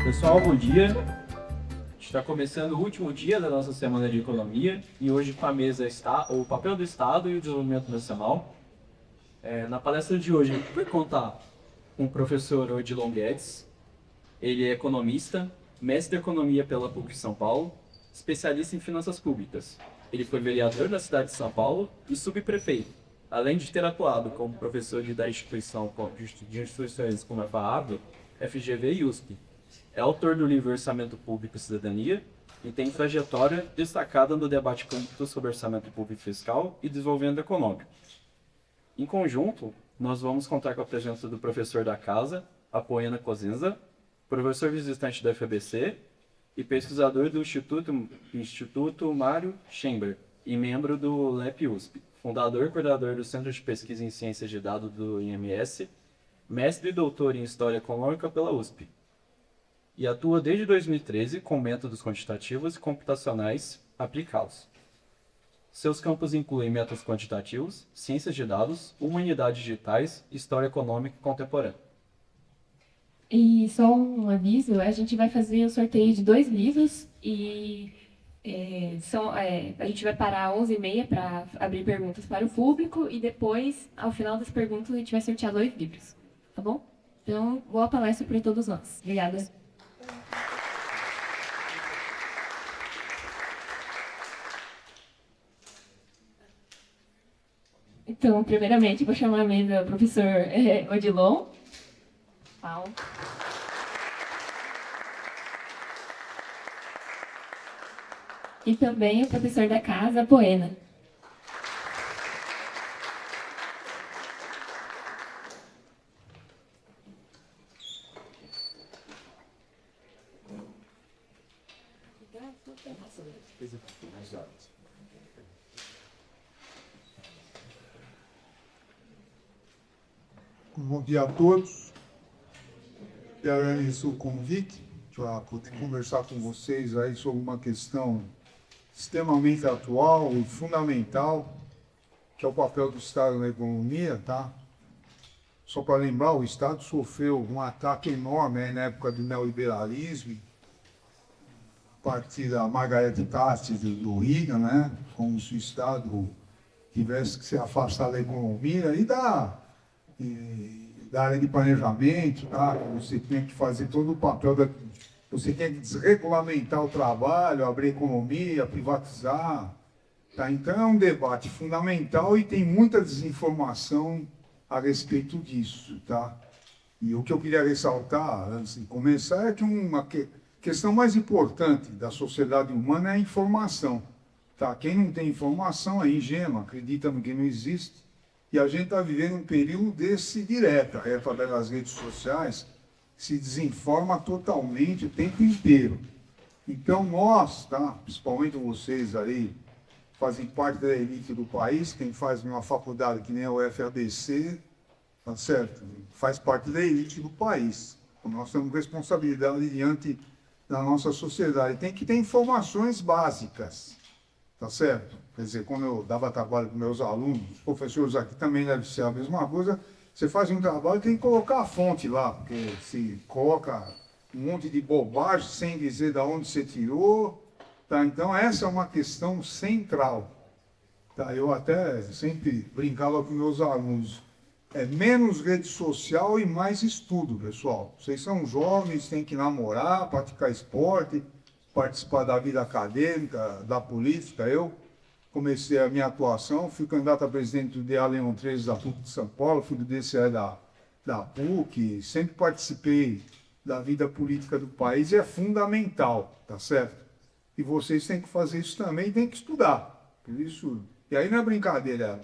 Pessoal, bom dia. A gente está começando o último dia da nossa semana de economia e hoje com a mesa está o papel do Estado e o desenvolvimento nacional. Na palestra de hoje, vai contar com o professor Odilon Guedes. Ele é economista, mestre de economia pela PUC São Paulo, especialista em finanças públicas. Ele foi vereador da cidade de São Paulo e subprefeito, além de ter atuado como professor da de instituições como a FAAB, FGV e USP. É autor do livro Orçamento Público e Cidadania e tem trajetória destacada no debate público sobre orçamento público fiscal e desenvolvimento econômico. Em conjunto, nós vamos contar com a presença do professor da casa, Apoena Cosenza, professor visitante da FABC e pesquisador do Instituto Mário Schember e membro do LEP-USP, fundador e coordenador do Centro de Pesquisa em Ciências de Dados do IMS, mestre e doutor em História Econômica pela USP. E atua desde 2013 com métodos quantitativos e computacionais aplicados. Seus campos incluem métodos quantitativos, ciências de dados, humanidades digitais, história econômica contemporânea. E só um aviso, a gente vai fazer o sorteio de 2 livros e a gente vai parar às 11h30 para abrir perguntas para o público e depois, ao final das perguntas, a gente vai sortear 2 livros, tá bom? Então, boa palestra para todos nós. Obrigada. Então, primeiramente, vou chamar a mesa o professor Odilon. Paulo. E também o professor da casa, Apoena. Bom dia a todos. Eu agradeço o convite para poder conversar com vocês aí sobre uma questão extremamente atual e fundamental, que é o papel do Estado na economia, tá? Só para lembrar, o Estado sofreu um ataque enorme aí na época do neoliberalismo, a partir da Margaret Thatcher do Reagan, né? Como se o Estado tivesse que se afastar da economia e da área de planejamento, tá? Você tem que fazer todo o papel você tem que desregulamentar o trabalho, abrir economia, privatizar, tá? Então é um debate fundamental e tem muita desinformação a respeito disso, tá? E o que eu queria ressaltar, antes de começar, é que uma questão mais importante da sociedade humana é a informação, tá? Quem não tem informação é ingênuo, acredita no que não existe. E a gente está vivendo um período desse direto, através das redes sociais, se desinforma totalmente o tempo inteiro. Então nós, tá, principalmente vocês aí, fazem parte da elite do país, quem faz uma faculdade que nem a UFABC, tá certo? Faz parte da elite do país. Nós temos responsabilidade diante da nossa sociedade. Tem que ter informações básicas, tá certo? Quer dizer, quando eu dava trabalho para meus alunos, os professores aqui também devem ser a mesma coisa, você faz um trabalho, tem que colocar a fonte lá, porque se coloca um monte de bobagem sem dizer de onde você tirou, tá? Então essa é uma questão central. Tá? Eu até sempre brincava com meus alunos, menos rede social e mais estudo, pessoal. Vocês são jovens, têm que namorar, praticar esporte, participar da vida acadêmica, da política. Eu comecei a minha atuação, fui candidato a presidente do DA Leão 13 da PUC de São Paulo, fui do DCE da PUC, sempre participei da vida política do país e é fundamental, tá certo? E vocês têm que fazer isso também, têm que estudar. Por isso, e aí não é brincadeira,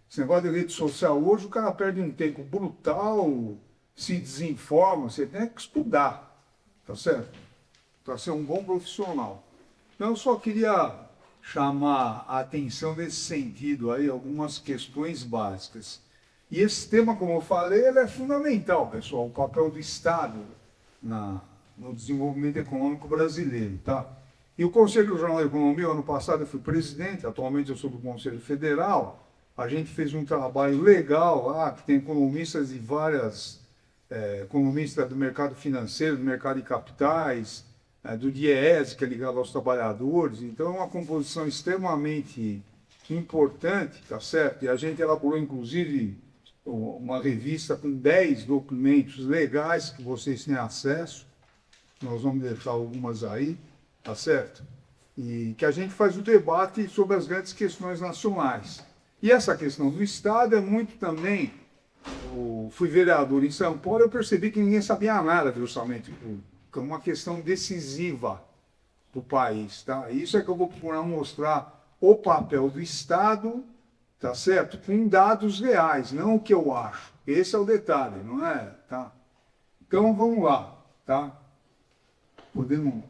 esse negócio de rede social hoje, o cara perde um tempo brutal, se desinforma, você tem que estudar, tá certo? Para ser um bom profissional. Então eu só queria chamar a atenção nesse sentido aí, algumas questões básicas. E esse tema, como eu falei, ele é fundamental, pessoal, o papel do Estado no desenvolvimento econômico brasileiro, tá? E o Conselho Regional de Economia, ano passado eu fui presidente, atualmente eu sou do Conselho Federal, a gente fez um trabalho legal lá, que tem economistas de várias economista do mercado financeiro, do mercado de capitais, do DIEESE, que é ligado aos trabalhadores. Então, é uma composição extremamente importante, tá certo? E a gente elaborou, inclusive, uma revista com 10 documentos legais que vocês têm acesso. Nós vamos deixar algumas aí, tá certo? E que a gente faz o debate sobre as grandes questões nacionais. E essa questão do Estado é muito também... fui vereador em São Paulo, eu percebi que ninguém sabia nada de orçamento público, que é uma questão decisiva para o país, tá? Isso é que eu vou procurar mostrar o papel do Estado, tá certo? Com dados reais, não o que eu acho. Esse é o detalhe, não é? Tá? Então, vamos lá, tá? Podemos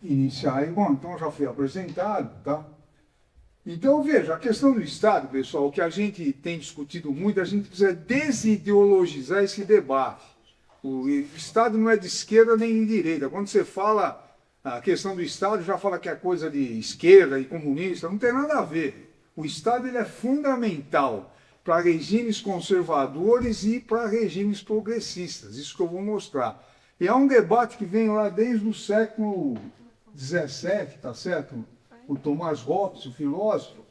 iniciar aí. Bom, então já foi apresentado, tá? Então, veja, a questão do Estado, pessoal, o que a gente tem discutido muito, a gente precisa desideologizar esse debate. O Estado não é de esquerda nem de direita. Quando você fala a questão do Estado, já fala que é coisa de esquerda e comunista, não tem nada a ver. O Estado ele é fundamental para regimes conservadores e para regimes progressistas, isso que eu vou mostrar. E é um debate que vem lá desde o século XVII, tá certo? O Thomas Hobbes, o filósofo,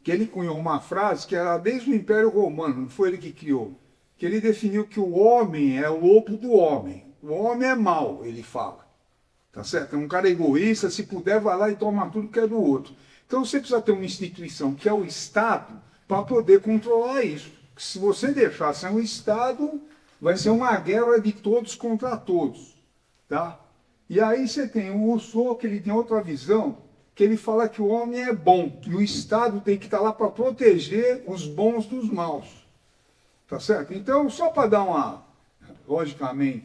que ele cunhou uma frase que era desde o Império Romano, não foi ele que criou, que ele definiu que o homem é o lobo do homem. O homem é mau, ele fala. Tá certo? É um cara egoísta, se puder, vai lá e toma tudo que é do outro. Então você precisa ter uma instituição que é o Estado para poder controlar isso. Se você deixar sem o Estado, vai ser uma guerra de todos contra todos. Tá? E aí você tem o Rousseau, que ele tem outra visão, que ele fala que o homem é bom, e o Estado tem que estar lá para proteger os bons dos maus. Tá certo? Então, só para dar uma... Logicamente,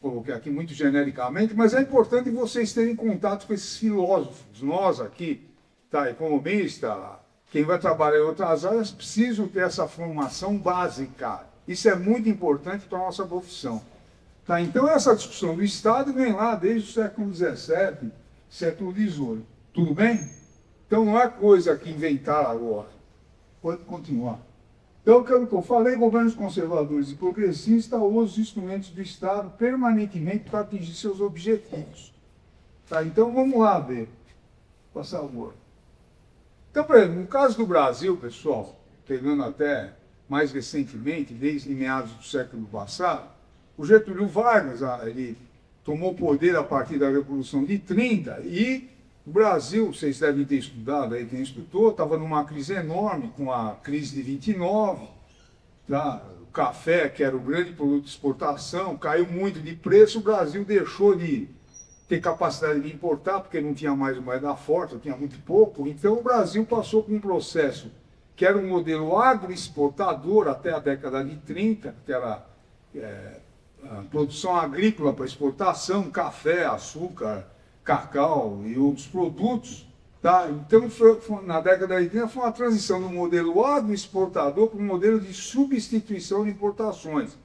coloquei aqui muito genericamente, mas é importante vocês terem contato com esses filósofos. Nós aqui, tá, economista, quem vai trabalhar em outras áreas, precisam ter essa formação básica. Isso é muito importante para a nossa profissão. Tá? Então, essa discussão do Estado vem lá desde o século XVII, século XVIII. Tudo bem? Então, não é coisa que inventaram agora. Pode continuar. Então, o que eu falei, governos conservadores e progressistas usam os instrumentos do Estado permanentemente para atingir seus objetivos. Tá? Então, vamos lá ver. Por favor. Então, por exemplo, no caso do Brasil, pessoal, pegando até mais recentemente, desde meados do século passado, o Getúlio Vargas, ele tomou poder a partir da Revolução de 30 e o Brasil, vocês devem ter estudado, aí quem estudou, estava numa crise enorme, com a crise de 29, tá? O café, que era o grande produto de exportação, caiu muito de preço, o Brasil deixou de ter capacidade de importar, porque não tinha mais moeda forte, tinha muito pouco, então o Brasil passou por um processo que era um modelo agroexportador até a década de 30, que era a produção agrícola para exportação, café, açúcar, cacau e outros produtos. Tá? Então, na década de 30, foi uma transição do modelo agroexportador para um modelo de substituição de importações.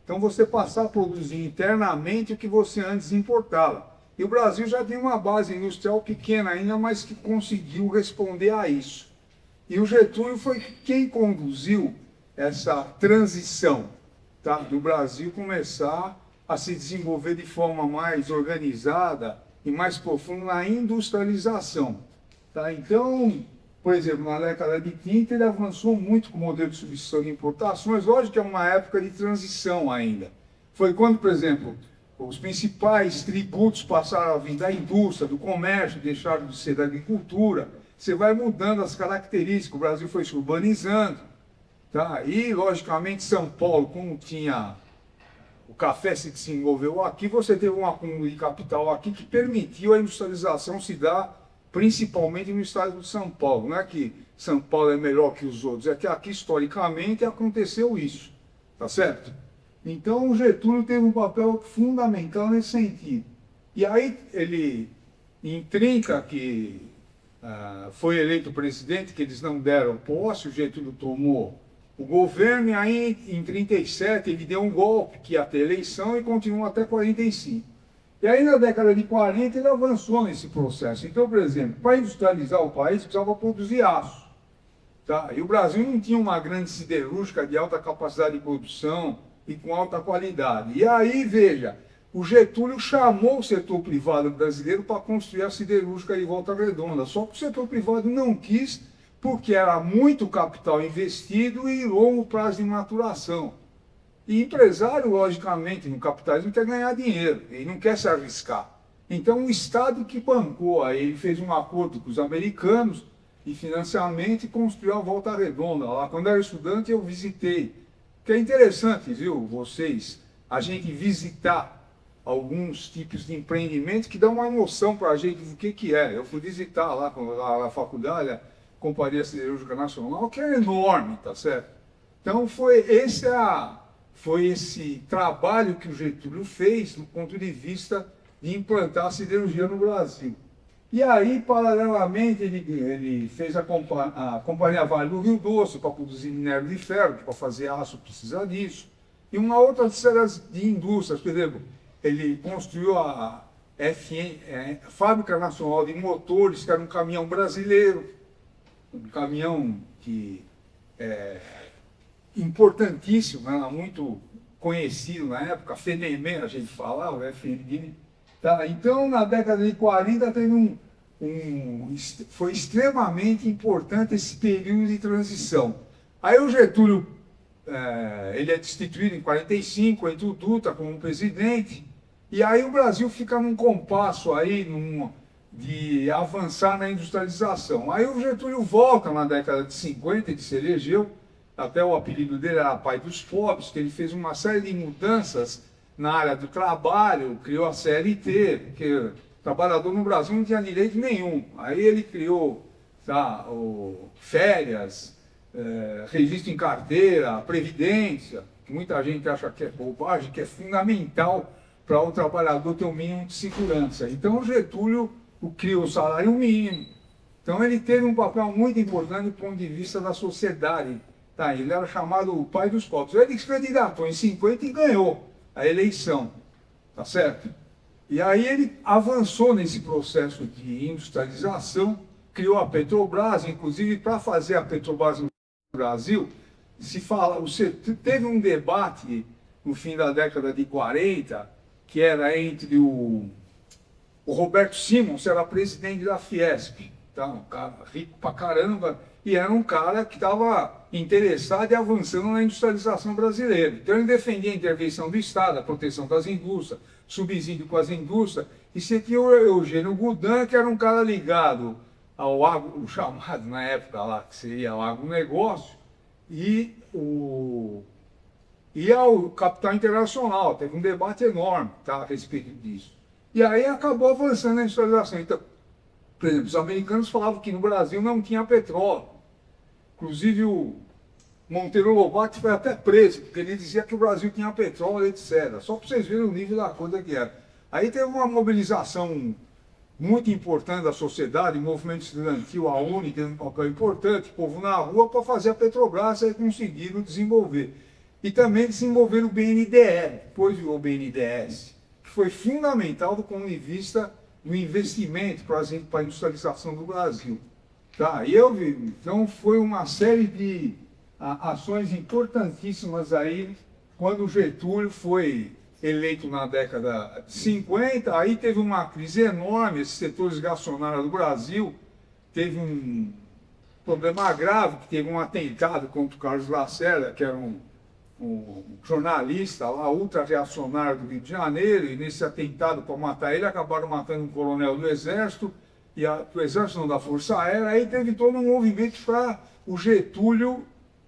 Então, você passar a produzir internamente o que você antes importava. E o Brasil já tem uma base industrial pequena ainda, mas que conseguiu responder a isso. E o Getúlio foi quem conduziu essa transição, tá? Do Brasil começar a se desenvolver de forma mais organizada e mais profunda na industrialização. Tá? Então, por exemplo, na década de 30 ele avançou muito com o modelo de substituição de importações, lógico que é uma época de transição ainda. Foi quando, por exemplo, os principais tributos passaram a vir da indústria, do comércio, deixaram de ser da agricultura. Você vai mudando as características, o Brasil foi se urbanizando. Tá? E, logicamente, São Paulo, como tinha... O café se desenvolveu aqui, você teve um acúmulo de capital aqui que permitiu a industrialização se dar principalmente no estado de São Paulo. Não é que São Paulo é melhor que os outros, é que aqui historicamente aconteceu isso. Tá certo? Então o Getúlio teve um papel fundamental nesse sentido. E aí ele, em 30, que foi eleito presidente, que eles não deram posse, o Getúlio tomou o governo, e aí em 37 ele deu um golpe, que ia ter eleição, e continuou até 45. E aí na década de 40 ele avançou nesse processo. Então, por exemplo, para industrializar o país precisava produzir aço. Tá? E o Brasil não tinha uma grande siderúrgica de alta capacidade de produção e com alta qualidade. E aí, veja, o Getúlio chamou o setor privado brasileiro para construir a siderúrgica de Volta Redonda, só que o setor privado não quis, porque era muito capital investido e longo prazo de maturação. E empresário, logicamente, no capitalismo quer ganhar dinheiro, ele não quer se arriscar. Então o Estado que bancou, aí ele fez um acordo com os americanos de financiamento e construiu a Volta Redonda. Lá, quando eu era estudante, eu visitei. Que é interessante, viu, vocês, a gente visitar alguns tipos de empreendimentos que dão uma noção para a gente do que é. Eu fui visitar lá na faculdade, a Companhia Siderúrgica Nacional, que é enorme, tá certo? Então foi esse trabalho que o Getúlio fez do ponto de vista de implantar a siderurgia no Brasil. E aí, paralelamente, ele fez a Companhia Vale do Rio Doce para produzir minério de ferro, que para fazer aço precisa disso. E uma outra série de indústrias, por exemplo, ele construiu a Fábrica Nacional de Motores, que era um caminhão brasileiro, um caminhão que importantíssimo, era muito conhecido na época, FENEME, a gente falava, FND. Tá? Então, na década de 40, teve foi extremamente importante esse período de transição. Aí o Getúlio, ele é destituído em 45, entra o Dutra como presidente, e aí o Brasil fica num compasso aí, de avançar na industrialização. Aí o Getúlio volta na década de 50, ele se elegeu, até o apelido dele era pai dos pobres, que ele fez uma série de mudanças na área do trabalho, criou a CLT, porque o trabalhador no Brasil não tinha direito nenhum. Aí ele criou férias, registro em carteira, previdência, que muita gente acha que é bobagem, que é fundamental para o trabalhador ter um mínimo de segurança. Então o Getúlio criou o salário mínimo. Então ele teve um papel muito importante do ponto de vista da sociedade. Tá, ele era chamado o pai dos pobres. Ele se candidatou em 50 e ganhou a eleição, tá certo? E aí ele avançou nesse processo de industrialização, criou a Petrobras, inclusive para fazer a Petrobras no Brasil, teve um debate no fim da década de 40, que era entre o Roberto Simons, que era presidente da Fiesp, tá? Um cara rico pra caramba, e era um cara que estava interessado e avançando na industrialização brasileira. Então ele defendia a intervenção do Estado, a proteção das indústrias, subsídio com as indústrias, e você tinha o Eugênio Goudin, que era um cara ligado ao o chamado na época lá, que seria o agronegócio, e ao capital internacional. Teve um debate enorme, tá, a respeito disso. E aí acabou avançando na industrialização. Então, por exemplo, os americanos falavam que no Brasil não tinha petróleo. Inclusive o Monteiro Lobato foi até preso, porque ele dizia que o Brasil tinha petróleo, etc. Só para vocês verem o nível da coisa que era. Aí teve uma mobilização muito importante da sociedade, o movimento estudantil, a UNE teve um papel importante, o povo na rua para fazer a Petrobras e conseguiram desenvolver. E também desenvolveram o BNDES, depois o BNDES, que foi fundamental do ponto de vista do investimento para a industrialização do Brasil. Tá, então foi uma série de ações importantíssimas aí, quando o Getúlio foi eleito na década de 50, aí teve uma crise enorme, esses setores gacionários do Brasil, teve um problema grave, que teve um atentado contra o Carlos Lacerda, que era um jornalista lá, ultra-reacionário do Rio de Janeiro, e nesse atentado para matar ele, acabaram matando um coronel do Exército, do Exército não, da Força Aérea. Aí teve todo um movimento para o Getúlio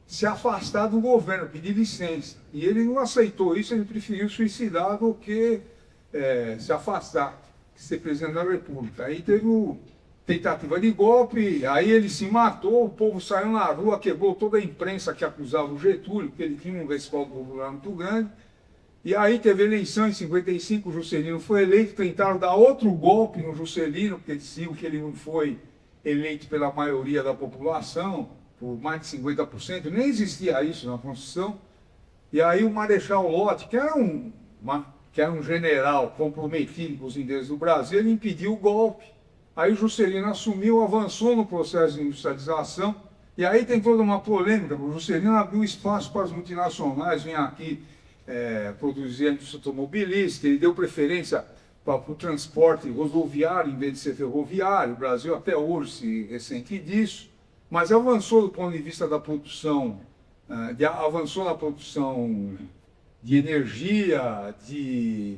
se afastar do governo, pedir licença. E ele não aceitou isso, ele preferiu suicidar do que se afastar, ser presidente da República. Aí teve tentativa de golpe, aí ele se matou, o povo saiu na rua, quebrou toda a imprensa que acusava o Getúlio, porque ele tinha um respaldo popular muito grande. E aí teve eleição em 55, o Juscelino foi eleito, tentaram dar outro golpe no Juscelino, porque diziam que ele não foi eleito pela maioria da população, por mais de 50%, nem existia isso na Constituição. E aí o Marechal Lott, que era um general comprometido com os interesses do Brasil, ele impediu o golpe. Aí o Juscelino assumiu, avançou no processo de industrialização, E aí tem toda uma polêmica, o Juscelino abriu espaço para as multinacionais virem aqui produzir a indústria automobilística, ele deu preferência para o transporte rodoviário em vez de ser ferroviário. O Brasil até hoje se ressente disso, mas avançou do ponto de vista da produção, avançou na produção de energia, de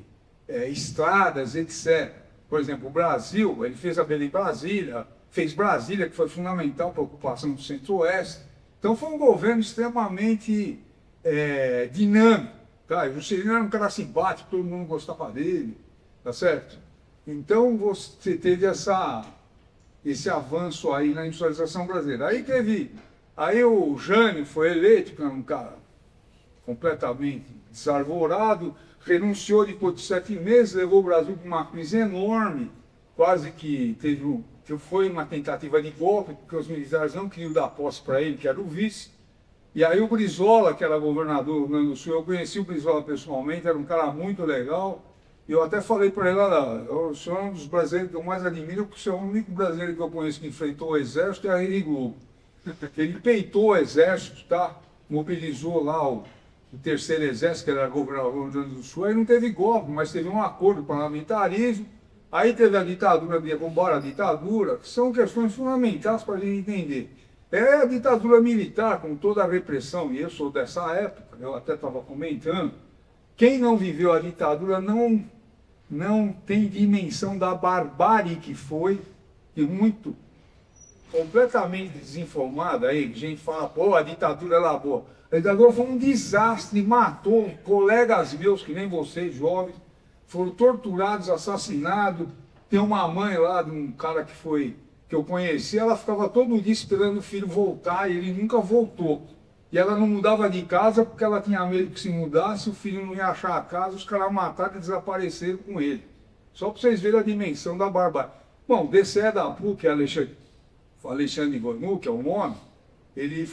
estradas, etc. Por exemplo, o Brasil, ele fez a Belém Brasília, fez Brasília, que foi fundamental para a ocupação do Centro-Oeste. Então foi um governo extremamente dinâmico. Tá? O Juscelino era um cara simpático, todo mundo gostava dele, tá certo? Então você teve esse avanço aí na industrialização brasileira. Aí o Jânio foi eleito, que era um cara completamente desarvorado, renunciou depois de 7 meses, levou o Brasil para uma crise enorme, quase que foi uma tentativa de golpe, porque os militares não queriam dar posse para ele, que era o vice. E aí o Brizola, que era governador do Rio Grande do Sul, eu conheci o Brizola pessoalmente, era um cara muito legal. E eu até falei para ele, o senhor é um dos brasileiros que eu mais admiro, porque o senhor é o único brasileiro que eu conheço que enfrentou o exército e a Rede Globo. Ele peitou o exército, tá? Mobilizou lá o terceiro exército, que era governador do Rio Grande do Sul, aí não teve golpe, mas teve um acordo parlamentarismo. Aí teve a ditadura, derrubaram a ditadura, que são questões fundamentais para a gente entender. É a ditadura militar, com toda a repressão, e eu sou dessa época, eu até estava comentando, quem não viveu a ditadura não tem dimensão da barbárie que foi, e muito, completamente desinformada, aí, gente fala, pô, a ditadura era boa. A ditadura foi um desastre, matou colegas meus, que nem vocês, jovens, foram torturados, assassinados. Tem uma mãe lá de um cara que eu conheci, ela ficava todo dia esperando o filho voltar e ele nunca voltou. E ela não mudava de casa porque ela tinha medo que se mudasse, o filho não ia achar a casa, os caras mataram e desapareceram com ele. Só para vocês verem a dimensão da barbárie. Bom, DCE da PUC, Alexandre Gonu, que é o nome, ele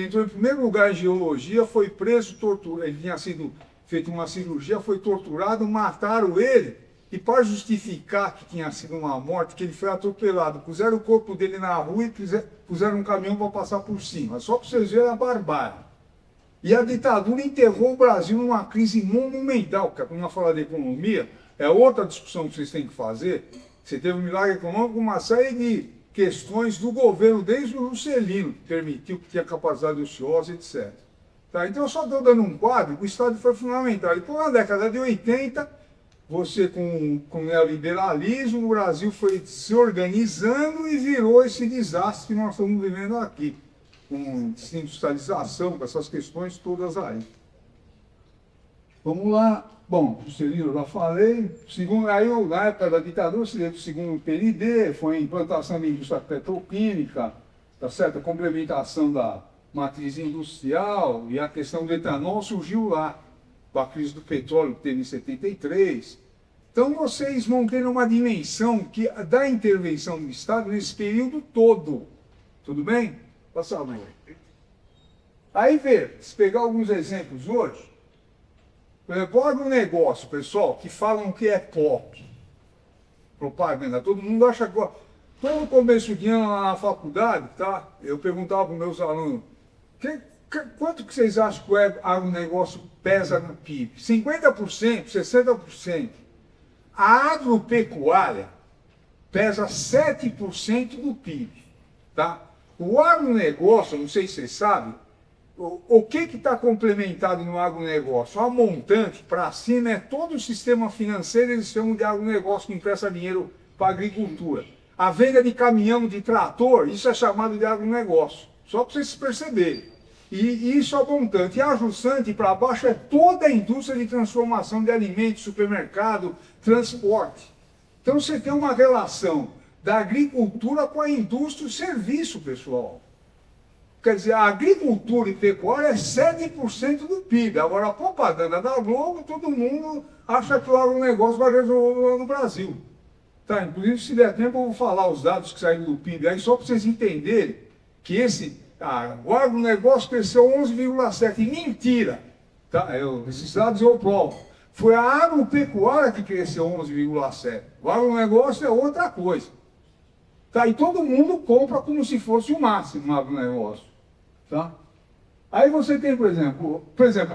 entrou em primeiro lugar em geologia, foi preso, torturado, ele tinha sido feito uma cirurgia, foi torturado, mataram ele, e para justificar que tinha sido uma morte, que ele foi atropelado, puseram o corpo dele na rua e puseram um caminhão para passar por cima. Só para vocês verem a barbárie. E a ditadura enterrou o Brasil numa crise monumental, porque quando nós falamos de economia, é outra discussão que vocês têm que fazer. Você teve um milagre econômico, uma série de questões do governo, desde o Juscelino, que permitiu que tinha capacidade ociosa, etc. Tá, então eu só estou dando um quadro, o Estado foi fundamental. Depois, na década de 80, você com o neoliberalismo, o Brasil foi se organizando e virou esse desastre que nós estamos vivendo aqui, com desindustrialização, com essas questões todas aí. Vamos lá. Bom, o Juscelino eu já falei. Segundo, aí, na época da ditadura, se teve o segundo PND, foi a implantação da indústria petroquímica, tá certo? A complementação da matriz industrial, e a questão do etanol surgiu lá, com a crise do petróleo que teve em 73. Então vocês vão ter uma dimensão da intervenção do Estado nesse período todo. Tudo bem? Passa a mão. Aí se pegar alguns exemplos hoje, por exemplo, o agronegócio, pessoal, que falam que é pop, propaganda, todo mundo acha que... Então, no começo de ano na faculdade, tá? Eu perguntava para os meus alunos, quanto que vocês acham que o agronegócio pesa no PIB? 50%, 60%. A agropecuária pesa 7% do PIB. Tá? O agronegócio, não sei se vocês sabem, o que está complementado no agronegócio? A montante para cima é todo o sistema financeiro, eles chamam de agronegócio, que empresta dinheiro para a agricultura. A venda de caminhão, de trator, isso é chamado de agronegócio. Só para vocês perceberem. E isso é a montante. E a ajustante para baixo é toda a indústria de transformação de alimentos, supermercado, transporte. Então você tem uma relação da agricultura com a indústria e o serviço, pessoal. Quer dizer, a agricultura e pecuária é 7% do PIB. Agora, a propaganda da Globo, todo mundo acha que o agronegócio vai resolver no Brasil. Tá, inclusive, se der tempo, eu vou falar os dados que saíram do PIB aí, só para vocês entenderem que o agronegócio cresceu 11,7%. Mentira! Tá? Esses dados eu provo. Foi a agropecuária que cresceu 11,7%. O agronegócio é outra coisa. Tá? E todo mundo compra como se fosse o máximo no agronegócio. Tá? Aí você tem, por exemplo,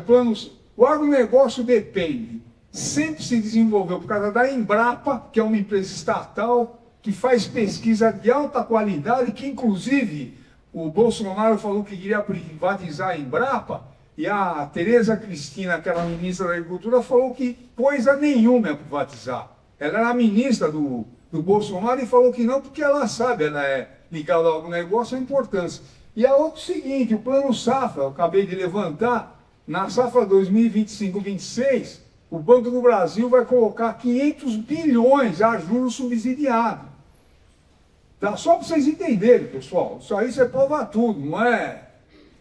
planos. O agronegócio depende, sempre se desenvolveu por causa da Embrapa, que é uma empresa estatal, que faz pesquisa de alta qualidade, que inclusive o Bolsonaro falou que queria privatizar a Embrapa, e a Tereza Cristina, que era ministra da Agricultura, falou que coisa nenhuma é privatizar. Ela era ministra do Bolsonaro e falou que não, porque ela sabe, ela é ligada ao negócio, a importância. E a outra é o seguinte, o plano safra, eu acabei de levantar, na safra 2025-26, o Banco do Brasil vai colocar 500 bilhões a juros subsidiados. Tá? Só para vocês entenderem, pessoal, isso aí você prova tudo, não é?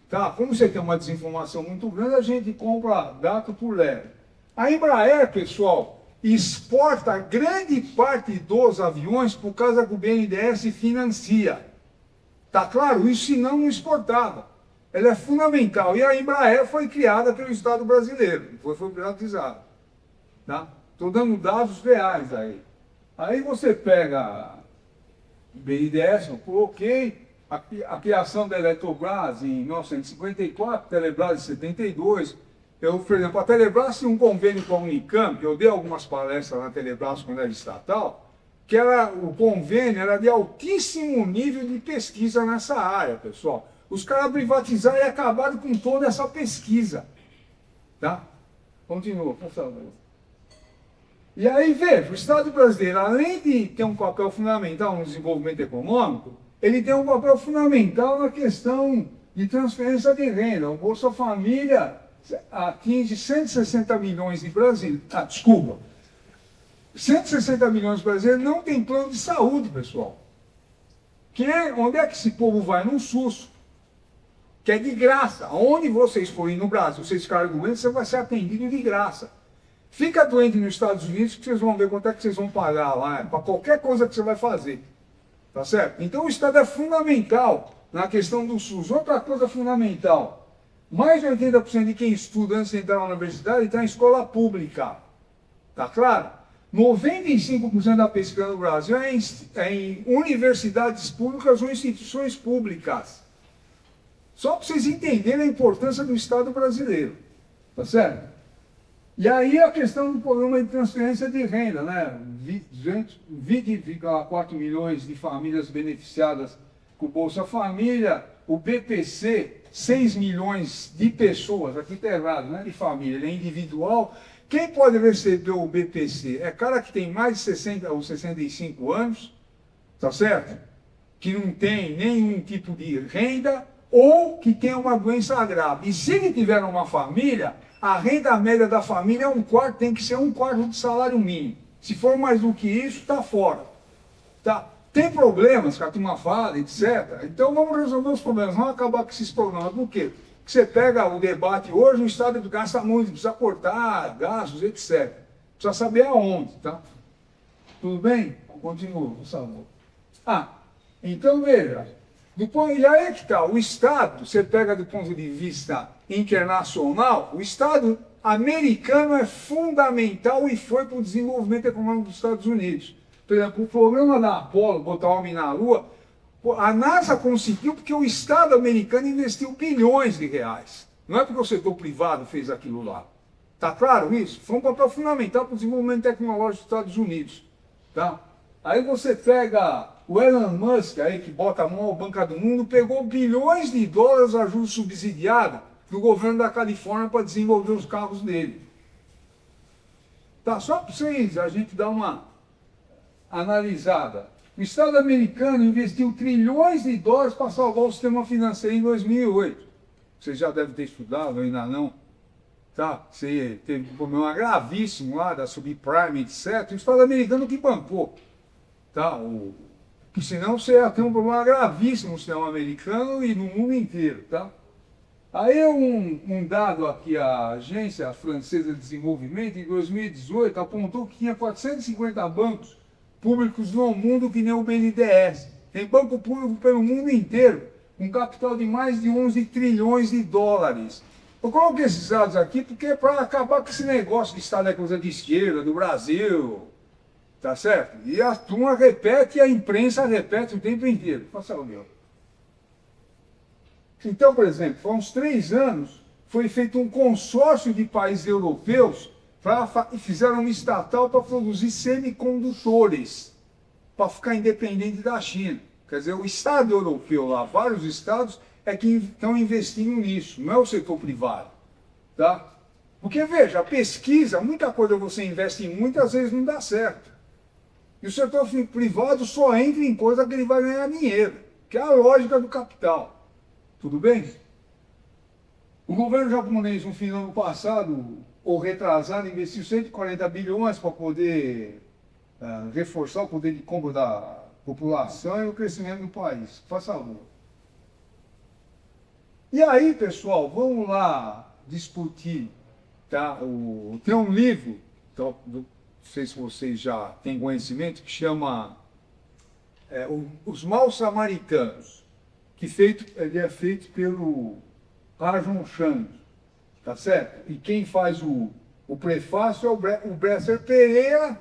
Tá? Como você tem uma desinformação muito grande, a gente compra dado por leve. A Embraer, pessoal, exporta grande parte dos aviões por causa que o BNDES financia. Tá claro? Isso senão não exportava. Ela é fundamental. E a Embraer foi criada pelo Estado brasileiro, foi privatizada. Tá? Estou dando dados reais aí. Aí você pega o BNDES, eu coloquei a criação da Eletrobras em 1954, Telebrás em 72. Por exemplo, a Telebrás tinha um convênio com a Unicamp, eu dei algumas palestras na Telebrás quando era estatal, que o convênio era de altíssimo nível de pesquisa nessa área, pessoal. Os caras privatizaram e acabaram com toda essa pesquisa. Tá? Continua, por favor. E aí, veja, o Estado brasileiro, além de ter um papel fundamental no desenvolvimento econômico, ele tem um papel fundamental na questão de transferência de renda. O Bolsa Família atinge 160 milhões de brasileiros. 160 milhões de brasileiros não tem plano de saúde, pessoal. Onde é que esse povo vai? No SUS. Que é de graça. Onde vocês forem no Brasil, vocês ficarem doentes, você vai ser atendido de graça. Fica doente nos Estados Unidos que vocês vão ver quanto é que vocês vão pagar lá, para qualquer coisa que você vai fazer. Tá certo? Então o Estado é fundamental na questão do SUS. Outra coisa fundamental, mais de 80% de quem estuda antes de entrar na universidade está em escola pública. Tá claro? 95% da pesquisa no Brasil é em universidades públicas ou instituições públicas. Só para vocês entenderem a importância do Estado brasileiro. Tá certo? E aí a questão do programa de transferência de renda, né? 20,4 milhões de famílias beneficiadas com o Bolsa Família, o BPC, 6 milhões de pessoas, aqui está errado, não é de família, ele é individual. Quem pode receber o BPC? É cara que tem mais de 60 ou 65 anos, tá certo? Que não tem nenhum tipo de renda ou que tem uma doença grave. E se ele tiver uma família, a renda média da família é tem que ser um quarto de salário mínimo. Se for mais do que isso, está fora. Tá? Tem problemas que a turma fala, etc. Então vamos resolver os problemas, vamos acabar com esses problemas. Por quê? Porque você pega o debate hoje, o Estado gasta muito, precisa cortar gastos, etc. Precisa saber aonde, tá? Tudo bem? Continua, por favor. Então veja. E aí é que está, o Estado, você pega do ponto de vista internacional, o Estado americano é fundamental e foi para o desenvolvimento econômico dos Estados Unidos. Por exemplo, o programa da Apollo, botar homem na Lua, a NASA conseguiu porque o Estado americano investiu bilhões de reais. Não é porque o setor privado fez aquilo lá. Está claro isso? Foi um papel fundamental para o desenvolvimento tecnológico dos Estados Unidos. Tá? Aí você pega o Elon Musk, aí, que bota a mão à banca do mundo, pegou bilhões de dólares de ajuda subsidiada do governo da Califórnia para desenvolver os carros dele. Tá, só para vocês, a gente dar uma analisada. O Estado americano investiu trilhões de dólares para salvar o sistema financeiro em 2008. Vocês já devem ter estudado, ainda não. Tá? Você teve um problema gravíssimo lá da subprime, etc. O Estado americano que bancou. Tá? Porque senão você ia ter um problema gravíssimo no sistema americano e no mundo inteiro. Tá? Aí um dado aqui, a Agência Francesa de Desenvolvimento, em 2018, apontou que tinha 450 bancos públicos no mundo que nem o BNDES. Tem banco público pelo mundo inteiro, com capital de mais de 11 trilhões de dólares. Eu coloquei esses dados aqui porque é para acabar com esse negócio de Estado é coisa de esquerda, do Brasil. Tá certo? E a turma repete e a imprensa repete o tempo inteiro. Faça o meu. Então, por exemplo, há uns 3 anos, foi feito um consórcio de países europeus e fizeram uma estatal para produzir semicondutores, para ficar independente da China. Quer dizer, o Estado europeu lá, vários estados, é que estão investindo nisso, não é o setor privado. Tá? Porque, veja, a pesquisa, muita coisa você investe em muitas vezes não dá certo. E o setor privado só entra em coisa que ele vai ganhar dinheiro, que é a lógica do capital. Tudo bem? O governo japonês, no fim do ano passado, ou retrasado, investiu 140 bilhões para poder reforçar o poder de compra da população e o crescimento do país. Faça favor. E aí, pessoal, vamos lá discutir. Tá? Tem um livro, então, não sei se vocês já têm conhecimento, que chama Os Maus Samaritanos, que ele é feito pelo Rajon Chang, tá certo? E quem faz o prefácio é o Bresser Pereira,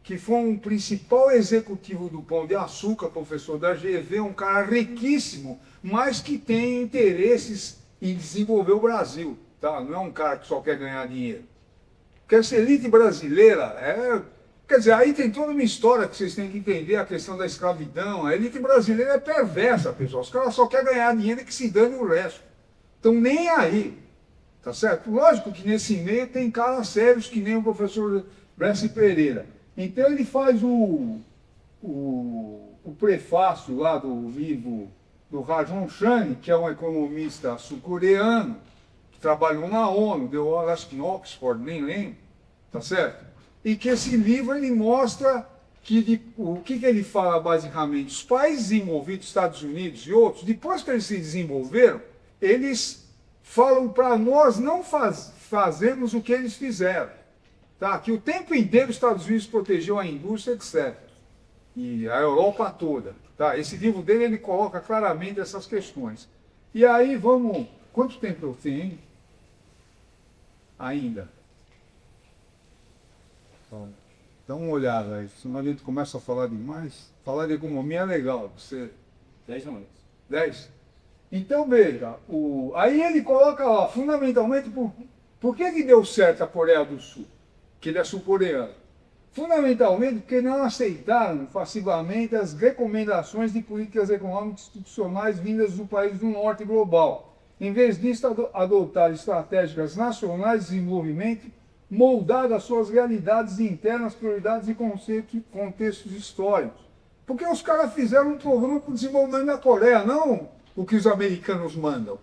que foi um principal executivo do Pão de Açúcar, professor da GV, um cara riquíssimo, mas que tem interesses em desenvolver o Brasil. Tá? Não é um cara que só quer ganhar dinheiro. Porque essa elite brasileira quer dizer, aí tem toda uma história que vocês têm que entender, a questão da escravidão. A elite brasileira é perversa, pessoal. Os caras só querem ganhar dinheiro e que se dane o resto. Então nem aí. Tá certo? Lógico que nesse meio tem caras sérios que nem o professor Bresser Pereira. Então ele faz o prefácio lá do livro do Rajon Chang, que é um economista sul-coreano, que trabalhou na ONU, deu aula acho que em Oxford, nem lembro, tá certo? E que esse livro ele mostra o que ele fala basicamente. Os países desenvolvidos, Estados Unidos e outros, depois que eles se desenvolveram, eles falam para nós não fazermos o que eles fizeram. Tá? Que o tempo inteiro os Estados Unidos protegeu a indústria, etc. E a Europa toda. Tá? Esse livro dele ele coloca claramente essas questões. E aí vamos... Quanto tempo eu tenho, hein? Ainda. Dá uma olhada aí, senão a gente começa a falar demais. Falar de economia é legal. 10 minutos. 10? Então veja, aí ele coloca lá, fundamentalmente, por que deu certo a Coreia do Sul? Que ele é sul-coreano. Fundamentalmente porque não aceitaram passivamente as recomendações de políticas econômicas institucionais vindas do país do norte global. Em vez disso, adotar estratégicas nacionais de desenvolvimento moldadas às suas realidades internas, prioridades e contextos históricos. Porque os caras fizeram um programa para o desenvolvimento da Coreia, não o que os americanos mandam.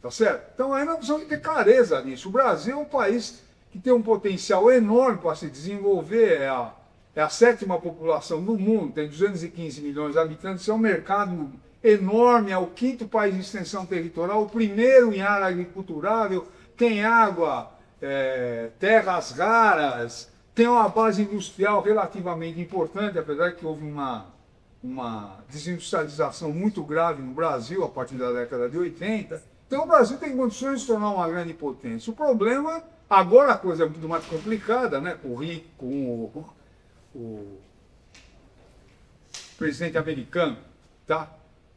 Tá certo? Então aí nós precisamos ter clareza nisso. O Brasil é um país que tem um potencial enorme para se desenvolver, é a 7ª população do mundo, tem 215 milhões de habitantes, é um mercado enorme, é o 5º país em extensão territorial, o primeiro em área agriculturável, tem água, terras raras, tem uma base industrial relativamente importante, apesar que houve uma desindustrialização muito grave no Brasil a partir da década de 80. Então o Brasil tem condições de se tornar uma grande potência. O problema, agora a coisa é muito mais complicada, né? Com o presidente americano, tá?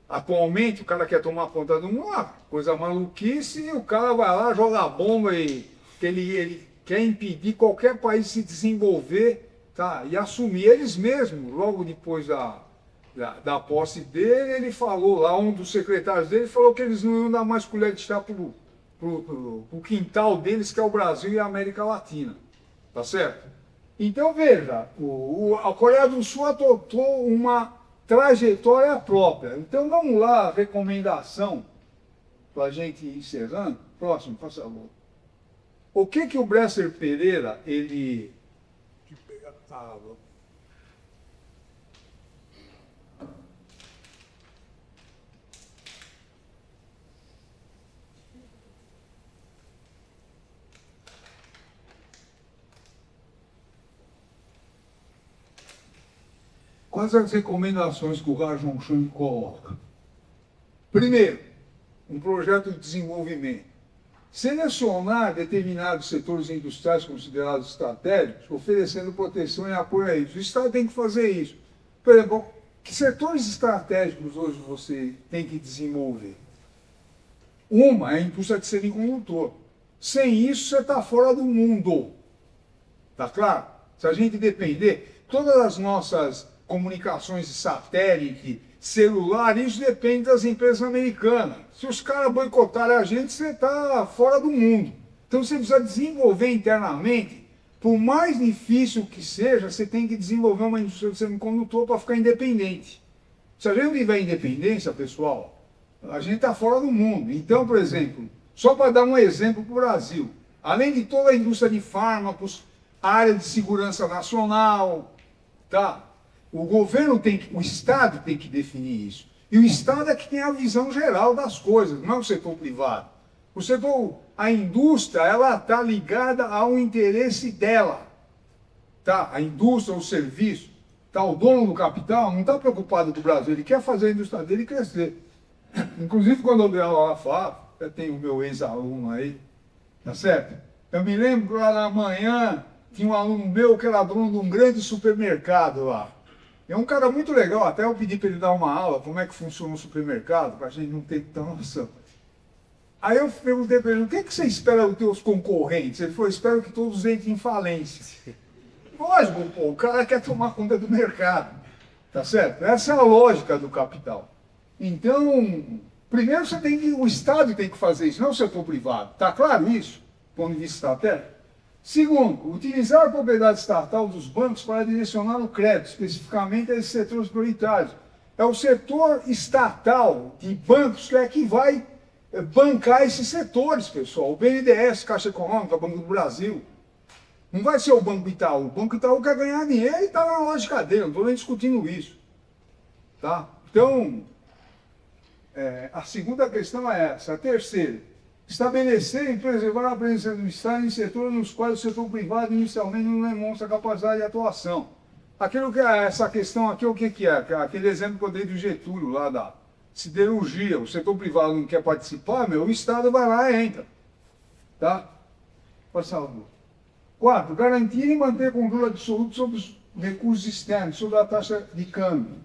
Atualmente o cara quer tomar conta do mundo, coisa maluquice, e o cara vai lá, joga a bomba e ele quer impedir qualquer país de se desenvolver, tá? E assumir eles mesmos. Logo depois da posse dele, ele falou lá, um dos secretários dele falou que eles não iam dar mais colher de chá pro quintal deles, que é o Brasil e a América Latina. Tá certo? Então veja, a Coreia do Sul adotou uma trajetória própria. Então vamos lá, recomendação, para a gente ir encerrando. Próximo, por favor. O que o Bresser Pereira, ele... Quais as recomendações que o Rajon Chang coloca? Primeiro, um projeto de desenvolvimento. selecionar determinados setores industriais considerados estratégicos, oferecendo proteção e apoio a isso. O Estado tem que fazer isso. Por exemplo, que setores estratégicos hoje você tem que desenvolver? Uma é a indústria de semicondutor. Sem isso, você está fora do mundo. Tá claro? Se a gente depender, todas as nossas comunicações de satélite, celular, isso depende das empresas americanas. Se os caras boicotarem a gente, você está fora do mundo. Então você precisa desenvolver internamente, por mais difícil que seja, você tem que desenvolver uma indústria de semicondutor para ficar independente. Se a gente não tiver independência, pessoal, a gente está fora do mundo. Então, por exemplo, só para dar um exemplo para o Brasil, além de toda a indústria de fármacos, a área de segurança nacional, tá? O governo o Estado tem que definir isso. E o Estado é que tem a visão geral das coisas, não é o setor privado. A indústria, ela está ligada ao interesse dela. Tá? A indústria, o serviço, tá? O dono do capital não está preocupado com o Brasil, ele quer fazer a indústria dele crescer. Inclusive, quando eu dei aula lá fora, eu tenho o meu ex-aluno aí, tá certo? Eu me lembro que lá na manhã tinha um aluno meu que era dono de um grande supermercado lá. É um cara muito legal, até eu pedi para ele dar uma aula, como é que funciona o supermercado, para a gente não ter tanta noção. Aí eu perguntei para ele, o que você espera dos teus concorrentes? Ele falou, espero que todos entrem em falência. Lógico, pô, o cara quer tomar conta do mercado, tá certo? Essa é a lógica do capital. Então, primeiro o Estado tem que fazer isso, não o setor privado. Tá claro isso, do ponto de vista estratégico? Segundo, utilizar a propriedade estatal dos bancos para direcionar o crédito, especificamente a esses setores prioritários. É o setor estatal de bancos que é que vai bancar esses setores, pessoal. O BNDES, Caixa Econômica, Banco do Brasil. Não vai ser o Banco Itaú. O Banco Itaú quer ganhar dinheiro e está na lógica dele, não estou nem discutindo isso. Tá? Então, a segunda questão é essa. A terceira, estabelecer e preservar a presença do Estado em setores nos quais o setor privado inicialmente não demonstra capacidade de atuação. Essa questão aqui, o que é? Aquele exemplo que eu dei do Getúlio, lá da siderurgia. O setor privado não quer participar, o Estado vai lá e entra. Tá? Passar o 4. Garantir e manter controle absoluto sobre os recursos externos, sobre a taxa de câmbio.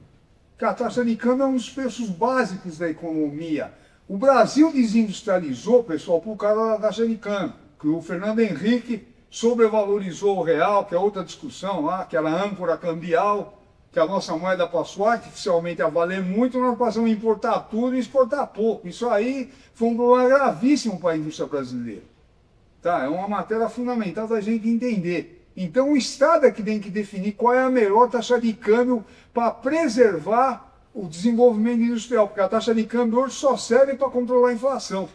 Porque a taxa de câmbio é um dos preços básicos da economia. O Brasil desindustrializou, pessoal, por causa da taxa de câmbio. Que o Fernando Henrique sobrevalorizou o real, que é outra discussão lá, aquela âncora cambial, que a nossa moeda passou artificialmente a valer muito, nós passamos a importar tudo e exportar pouco. Isso aí foi um problema gravíssimo para a indústria brasileira. Tá? É uma matéria fundamental da gente entender. Então o Estado é que tem que definir qual é a melhor taxa de câmbio para preservar o desenvolvimento industrial, porque a taxa de câmbio hoje só serve para controlar a inflação.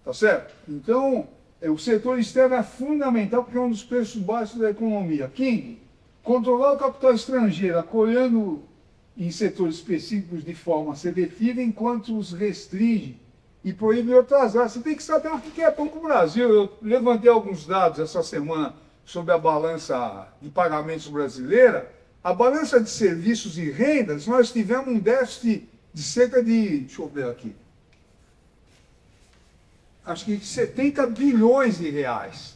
Tá certo? Então, o setor externo é fundamental porque é um dos preços básicos da economia. Quinto, controlar o capital estrangeiro, acolhendo em setores específicos de forma seletiva, enquanto os restringe e proíbe outras áreas. Você tem que saber o que é bom para o Brasil. Eu levantei alguns dados essa semana sobre a balança de pagamentos brasileira. A balança de serviços e rendas, nós tivemos um déficit de cerca de, deixa eu ver aqui, acho que de 70 bilhões de reais.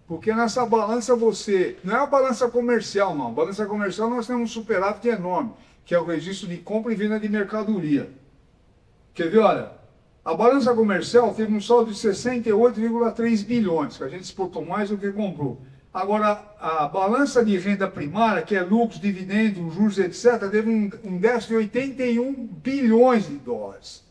Porque nessa balança não é a balança comercial não, a balança comercial nós temos um superávit enorme, que é o registro de compra e venda de mercadoria. Quer ver, olha, a balança comercial teve um saldo de 68,3 bilhões, que a gente exportou mais do que comprou. Agora, a balança de renda primária, que é lucros, dividendos, juros, etc., teve um déficit de 81 bilhões de dólares.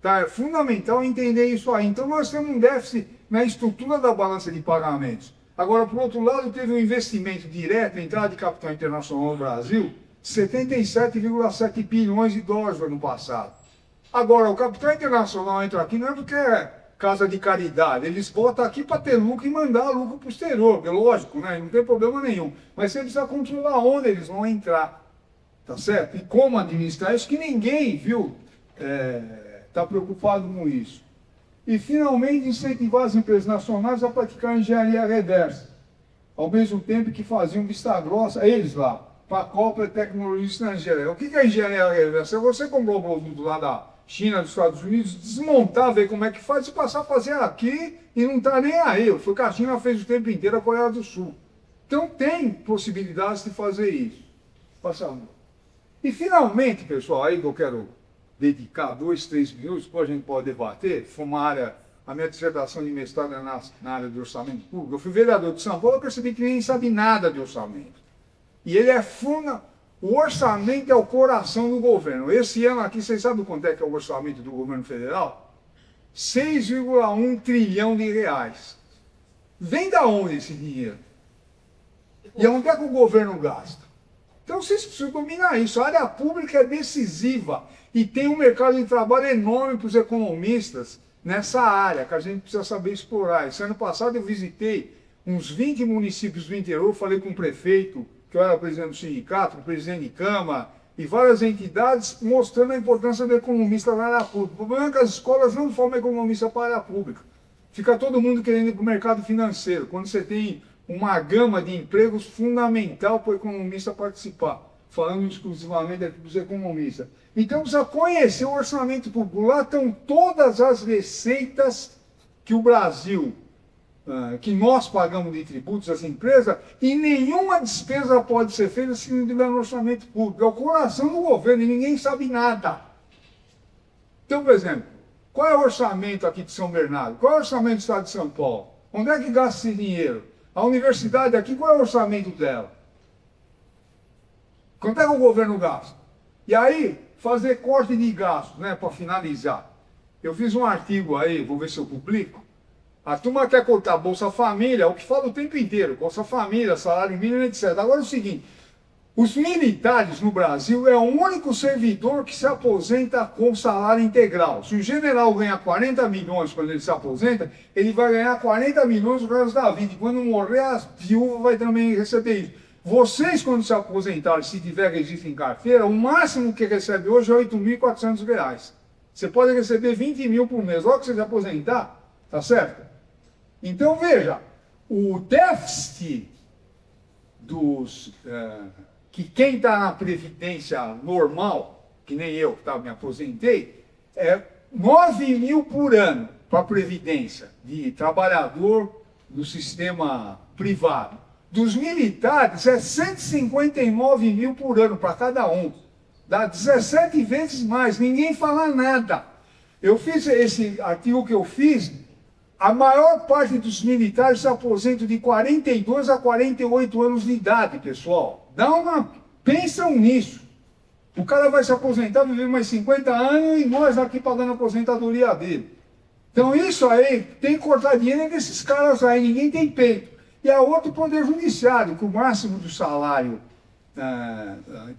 Tá? É fundamental entender isso aí. Então, nós temos um déficit na estrutura da balança de pagamentos. Agora, por outro lado, teve um investimento direto, entrada de capital internacional no Brasil, 77,7 bilhões de dólares no ano passado. Agora, o capital internacional entra aqui não é porque é casa de caridade, eles botam aqui para ter lucro e mandar lucro para o exterior, é lógico, né? Não tem problema nenhum. Mas você precisa controlar onde eles vão entrar, tá certo? E como administrar isso, que ninguém, viu, está preocupado com isso. E, finalmente, incentivar as empresas nacionais a praticar engenharia reversa, ao mesmo tempo que faziam vista grossa, eles lá, para a Copa e tecnologia estrangeira. O que é engenharia reversa? Você comprou o produto lá da China, dos Estados Unidos, desmontar, ver como é que faz e passar a fazer aqui e não está nem aí. Foi o que a China fez o tempo inteiro, a Coreia do Sul. Então tem possibilidades de fazer isso. Passando. E finalmente, pessoal, aí que eu quero dedicar 2, 3 minutos, depois a gente pode debater, foi uma área, a minha dissertação de mestrado é na área de orçamento público. Eu fui vereador de São Paulo, eu percebi que ninguém sabe nada de orçamento. E ele é o orçamento é o coração do governo. Esse ano aqui, vocês sabem quanto é que é o orçamento do governo federal? 6,1 trilhão de reais. Vem da onde esse dinheiro? E onde é que o governo gasta? Então vocês precisam dominar isso. A área pública é decisiva e tem um mercado de trabalho enorme para os economistas nessa área, que a gente precisa saber explorar. Esse ano passado eu visitei uns 20 municípios do interior, falei com o prefeito, que eu era presidente do sindicato, o presidente de Câmara, e várias entidades mostrando a importância do economista na área pública. O problema é que as escolas não formam economista para a área pública. Fica todo mundo querendo ir para o mercado financeiro, quando você tem uma gama de empregos fundamental para o economista participar, falando exclusivamente aqui dos economistas. Então precisa conhecer o orçamento público. Lá estão todas as receitas que o Brasil, que nós pagamos de tributos às empresas, e nenhuma despesa pode ser feita se não tiver no orçamento público. É o coração do governo e ninguém sabe nada. Então, por exemplo, qual é o orçamento aqui de São Bernardo? Qual é o orçamento do Estado de São Paulo? Onde é que gasta esse dinheiro? A universidade aqui, qual é o orçamento dela? Quanto é que o governo gasta? E aí, fazer corte de gastos, né, para finalizar. Eu fiz um artigo aí, vou ver se eu publico. A turma quer cortar Bolsa Família, é o que fala o tempo inteiro, Bolsa Família, salário mínimo, etc. Agora é o seguinte, os militares no Brasil é o único servidor que se aposenta com salário integral. Se o general ganha 40 milhões quando ele se aposenta, ele vai ganhar 40 milhões no resto da vida. E quando morrer, a viúva vai também receber isso. Vocês, quando se aposentarem, se tiver registro em carteira, o máximo que recebe hoje é R$ 8.400. Você pode receber 20 mil por mês. Logo que você se aposentar, tá certo? Então, veja, o déficit dos... que quem está na previdência normal, que nem eu que me aposentei, é 9 mil por ano para a previdência de trabalhador do sistema privado. Dos militares é 159 mil por ano para cada um. Dá 17 vezes mais, ninguém fala nada. Eu fiz esse artigo que eu fiz, a maior parte dos militares se aposentam de 42 a 48 anos de idade, pessoal. Pensam nisso. O cara vai se aposentar, viver mais 50 anos e nós aqui pagando a aposentadoria dele. Então isso aí, tem que cortar dinheiro desses caras aí, ninguém tem peito. E a outro Poder Judiciário, que o máximo do salário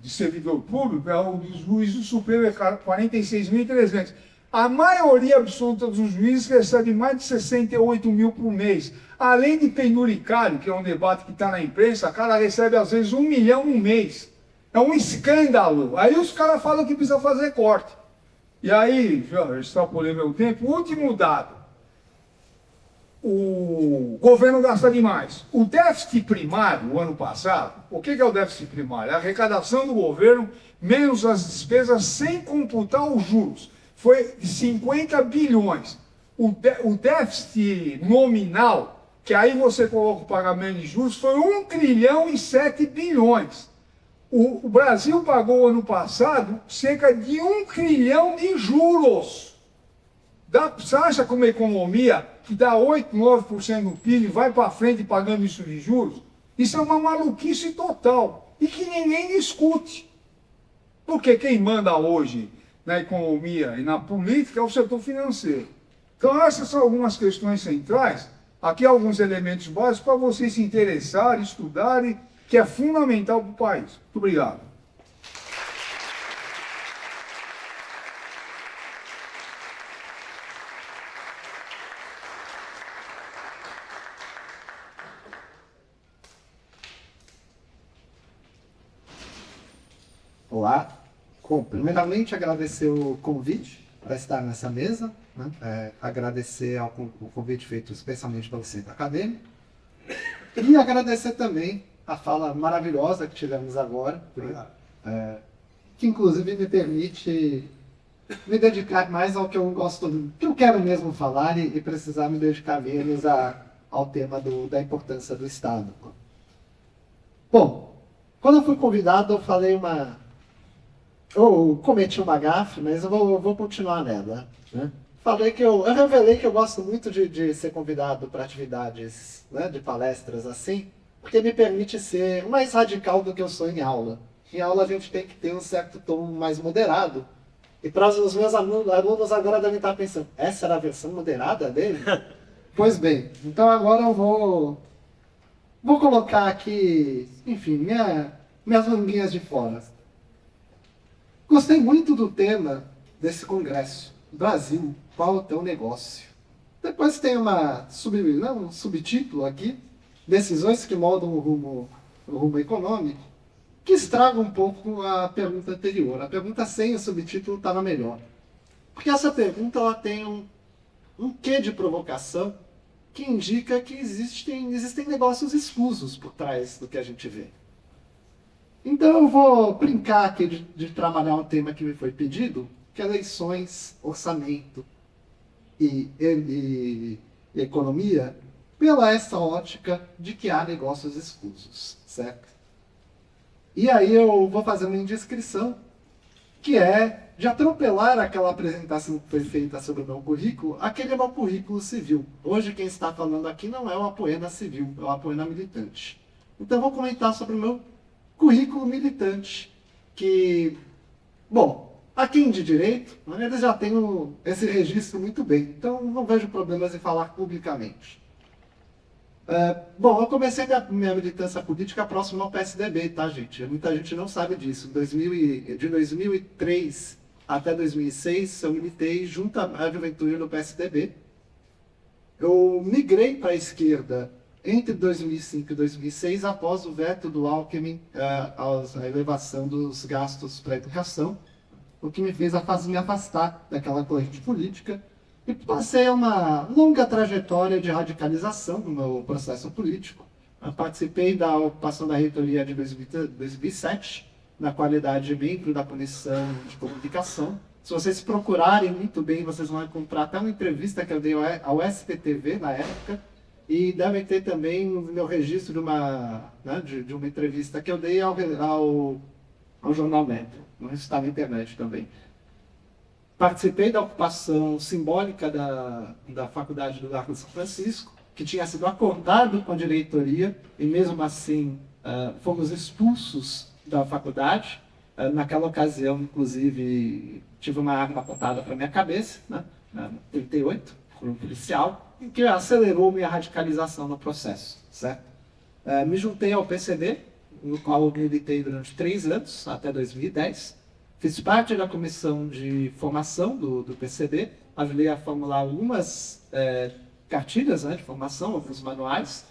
de servidor público é o dos juízes do Supremo, é 46.300. A maioria absoluta dos juízes recebe mais de 68 mil por mês. Além de penduricário, que é um debate que está na imprensa, o cara recebe às vezes 1 milhão no mês. É um escândalo. Aí os caras falam que precisa fazer corte. E aí, já extrapolei meu tempo, último dado. O governo gasta demais. O déficit primário, o ano passado, o que é o déficit primário? A arrecadação do governo menos as despesas sem computar os juros. Foi 50 bilhões. O déficit nominal, que aí você coloca o pagamento de juros, foi 1 trilhão e 7 bilhões. O Brasil pagou ano passado cerca de 1 trilhão de juros. Você acha que uma economia que dá 8, 9% do PIB vai para frente pagando isso de juros? Isso é uma maluquice total e que ninguém discute. Porque quem manda hoje na economia e na política é o setor financeiro. Então essas são algumas questões centrais, aqui alguns elementos básicos para vocês se interessarem, estudarem, que é fundamental para o país. Muito obrigado. Olá. Bom, primeiramente agradecer o convite para estar nessa mesa, né? Agradecer o convite feito especialmente pelo Centro Acadêmico e agradecer também a fala maravilhosa que tivemos agora, que inclusive me permite me dedicar mais ao que eu gosto, que eu quero mesmo falar e precisar me dedicar menos ao tema da importância do Estado. Bom, quando eu fui convidado, eu cometi uma gafe, mas eu vou continuar nela, né? Eu revelei que eu gosto muito de ser convidado para atividades, né, de palestras assim, porque me permite ser mais radical do que eu sou em aula. Em aula a gente tem que ter um certo tom mais moderado. E para os meus alunos agora devem estar pensando, essa era a versão moderada dele? Pois bem, então agora eu vou colocar aqui, enfim, minhas manguinhas de fora. Gostei muito do tema desse congresso. Brasil, qual é o teu negócio? Depois tem um subtítulo aqui, decisões que moldam o rumo econômico, que estraga um pouco a pergunta anterior. A pergunta sem o subtítulo estava melhor. Porque essa pergunta ela tem um quê de provocação que indica que existem negócios escusos por trás do que a gente vê. Então eu vou brincar aqui de trabalhar um tema que me foi pedido, que é eleições, orçamento e economia, pela essa ótica de que há negócios escusos, certo? E aí eu vou fazer uma indiscrição, que é de atropelar aquela apresentação que foi feita sobre o meu currículo, aquele é meu currículo civil. Hoje quem está falando aqui não é o Apoena civil, é o Apoena militante. Então eu vou comentar sobre o meu currículo militante, que, bom, a quem de direito, eles já têm esse registro muito bem, então não vejo problemas em falar publicamente. Bom, eu comecei minha militância política próximo ao PSDB, tá, gente? Muita gente não sabe disso. De 2003 até 2006, eu militei junto à juventude no PSDB. Eu migrei para a esquerda entre 2005 e 2006, após o veto do Alckmin à elevação dos gastos para a educação, o que me fez me afastar daquela corrente política. E passei uma longa trajetória de radicalização no meu processo político. Eu participei da ocupação da reitoria de 2007, na qualidade de membro da Comissão de Comunicação. Se vocês procurarem muito bem, vocês vão encontrar até uma entrevista que eu dei ao SPTV na época, e devem ter também o meu registro de uma entrevista que eu dei ao Jornal Metro. Está na internet também. Participei da ocupação simbólica da Faculdade do Largo de São Francisco, que tinha sido acordado com a diretoria, e mesmo assim fomos expulsos da faculdade. Naquela ocasião, inclusive, tive uma arma apontada para minha cabeça, né, 38, por um policial, que acelerou minha radicalização no processo, certo? Me juntei ao PCB, no qual eu militei durante 3 anos, até 2010. Fiz parte da comissão de formação do PCB, ajudei a formular algumas cartilhas, né, de formação, alguns manuais.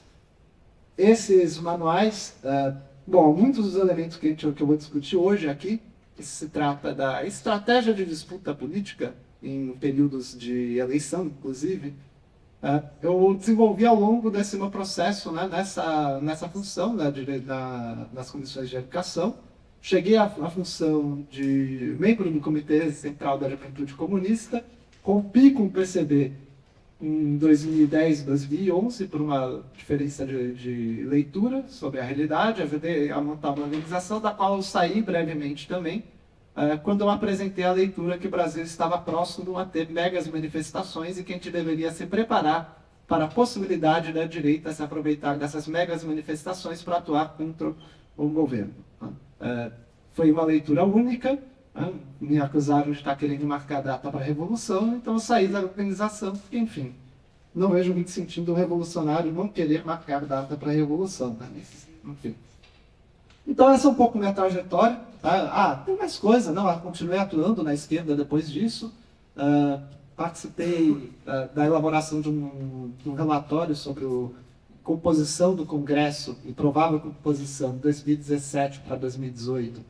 Esses manuais, muitos dos elementos que eu vou discutir hoje aqui, que se trata da estratégia de disputa política, em períodos de eleição, inclusive, eu desenvolvi ao longo desse meu processo, né, nessa função nas comissões de educação. Cheguei à função de membro do Comitê Central da Juventude Comunista, rompi com o PCB em 2010 e 2011 por uma diferença de leitura sobre a realidade, ajudei a montar uma organização da qual eu saí brevemente também, quando eu apresentei a leitura que o Brasil estava próximo a ter megas manifestações e que a gente deveria se preparar para a possibilidade da direita se aproveitar dessas megas manifestações para atuar contra o governo. Foi uma leitura única, me acusaram de estar querendo marcar data para a Revolução, então eu saí da organização, porque, enfim, não vejo muito sentido um revolucionário não querer marcar data para a Revolução. Né? Enfim. Então essa é um pouco minha trajetória. Tem mais coisa, não, eu continuei atuando na esquerda depois disso, participei da elaboração de um relatório sobre composição do Congresso e provável composição de 2017 para 2018,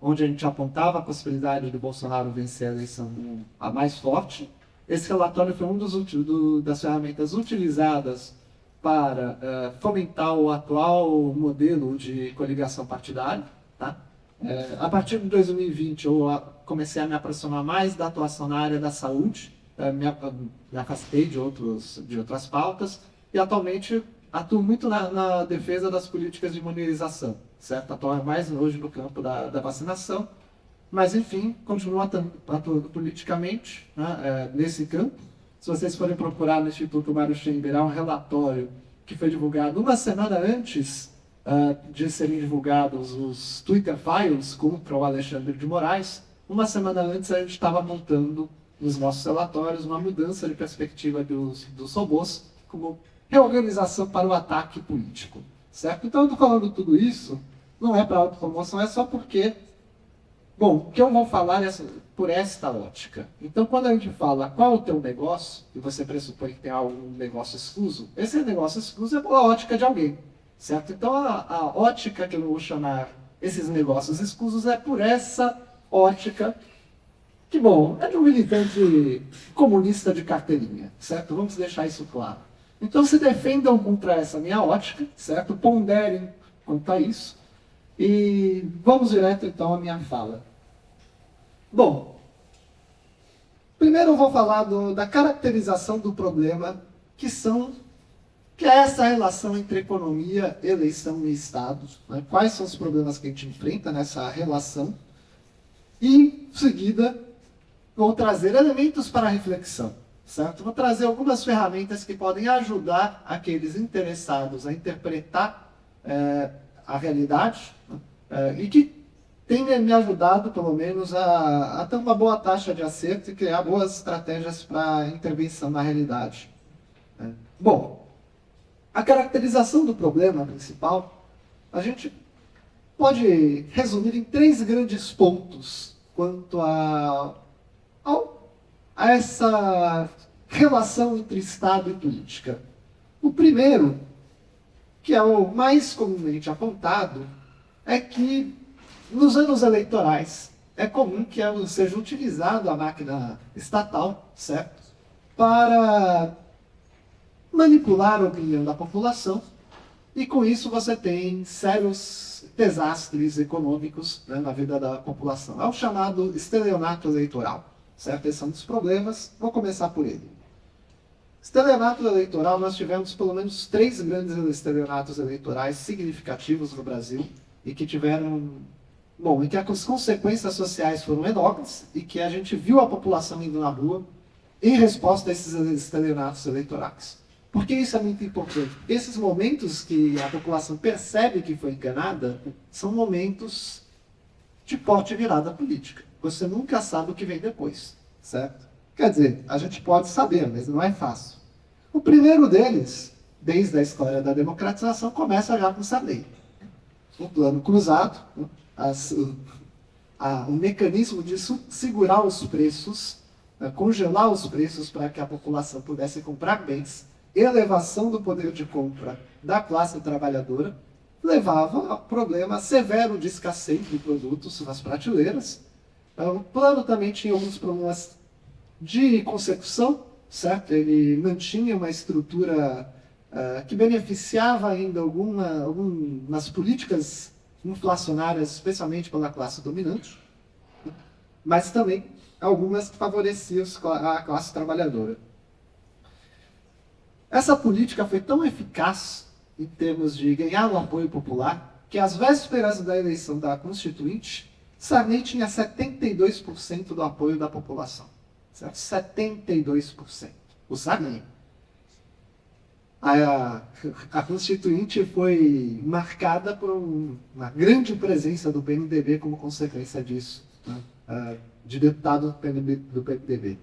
onde a gente apontava a possibilidade de Bolsonaro vencer a eleição a mais forte. Esse relatório foi das ferramentas utilizadas para fomentar o atual modelo de coligação partidária. Tá? A partir de 2020, eu comecei a me aproximar mais da atuação na área da saúde, me afastei de outras pautas, e atualmente atuo muito na defesa das políticas de imunização, certo? Atuo mais hoje no campo da vacinação, mas, enfim, continuo atuando politicamente, né, nesse campo. Se vocês forem procurar no Instituto Mário Schember, há um relatório que foi divulgado uma semana antes de serem divulgados os Twitter Files contra o Alexandre de Moraes. Uma semana antes, a gente estava montando nos nossos relatórios uma mudança de perspectiva dos robôs como reorganização para o ataque político, certo? Então, eu estou falando tudo isso, não é para autopromoção, é só porque, bom, o que eu vou falar é por esta ótica. Então, quando a gente fala qual é o teu negócio, e você pressupõe que tem algum negócio excluso, esse negócio excluso é pela ótica de alguém, certo? Então, a ótica que eu vou chamar esses negócios exclusos é por essa ótica que, bom, é de um militante comunista de carteirinha, certo? Vamos deixar isso claro. Então, se defendam contra essa minha ótica, certo? Ponderem quanto a isso. E vamos direto, então, à minha fala. Bom, primeiro eu vou falar da caracterização do problema, que é essa relação entre economia, eleição e Estado. Né? Quais são os problemas que a gente enfrenta nessa relação? E, em seguida, vou trazer elementos para reflexão, certo? Vou trazer algumas ferramentas que podem ajudar aqueles interessados a interpretar a realidade, e que tem me ajudado, pelo menos, a ter uma boa taxa de acerto e criar boas estratégias para intervenção na realidade. Bom, a caracterização do problema principal, a gente pode resumir em 3 grandes pontos quanto a essa relação entre Estado e política. O primeiro, que é o mais comumente apontado, é que nos anos eleitorais é comum que seja utilizado a máquina estatal, certo? Para manipular a opinião da população, e com isso você tem sérios desastres econômicos, né, na vida da população. É o chamado estelionato eleitoral, certo? Esse é um dos problemas. Vou começar por ele. Estelionato eleitoral, nós tivemos pelo menos 3 grandes estelionatos eleitorais significativos no Brasil, e que tiveram, bom, e que as consequências sociais foram enormes, e que a gente viu a população indo na rua em resposta a esses estelionatos eleitorais. Por que isso é muito importante? Porque esses momentos que a população percebe que foi enganada são momentos de porte virada política. Você nunca sabe o que vem depois, certo? Quer dizer, a gente pode saber, mas não é fácil. O primeiro deles, desde a história da democratização, começa já com Sarney. O plano cruzado, o mecanismo de segurar os preços, congelar os preços para que a população pudesse comprar bens, elevação do poder de compra da classe trabalhadora, levava a problema severo de escassez de produtos nas prateleiras. O plano também tinha alguns problemas de consecução, certo? Ele mantinha uma estrutura que beneficiava ainda algumas políticas inflacionárias, especialmente pela classe dominante, mas também algumas que favoreciam a classe trabalhadora. Essa política foi tão eficaz em termos de ganhar o apoio popular que, às vésperas da eleição da Constituinte, Sarney tinha 72% do apoio da população. Certo? 72%. O Sarney. A Constituinte foi marcada por uma grande presença do PMDB como consequência disso, né? De deputado do PMDB.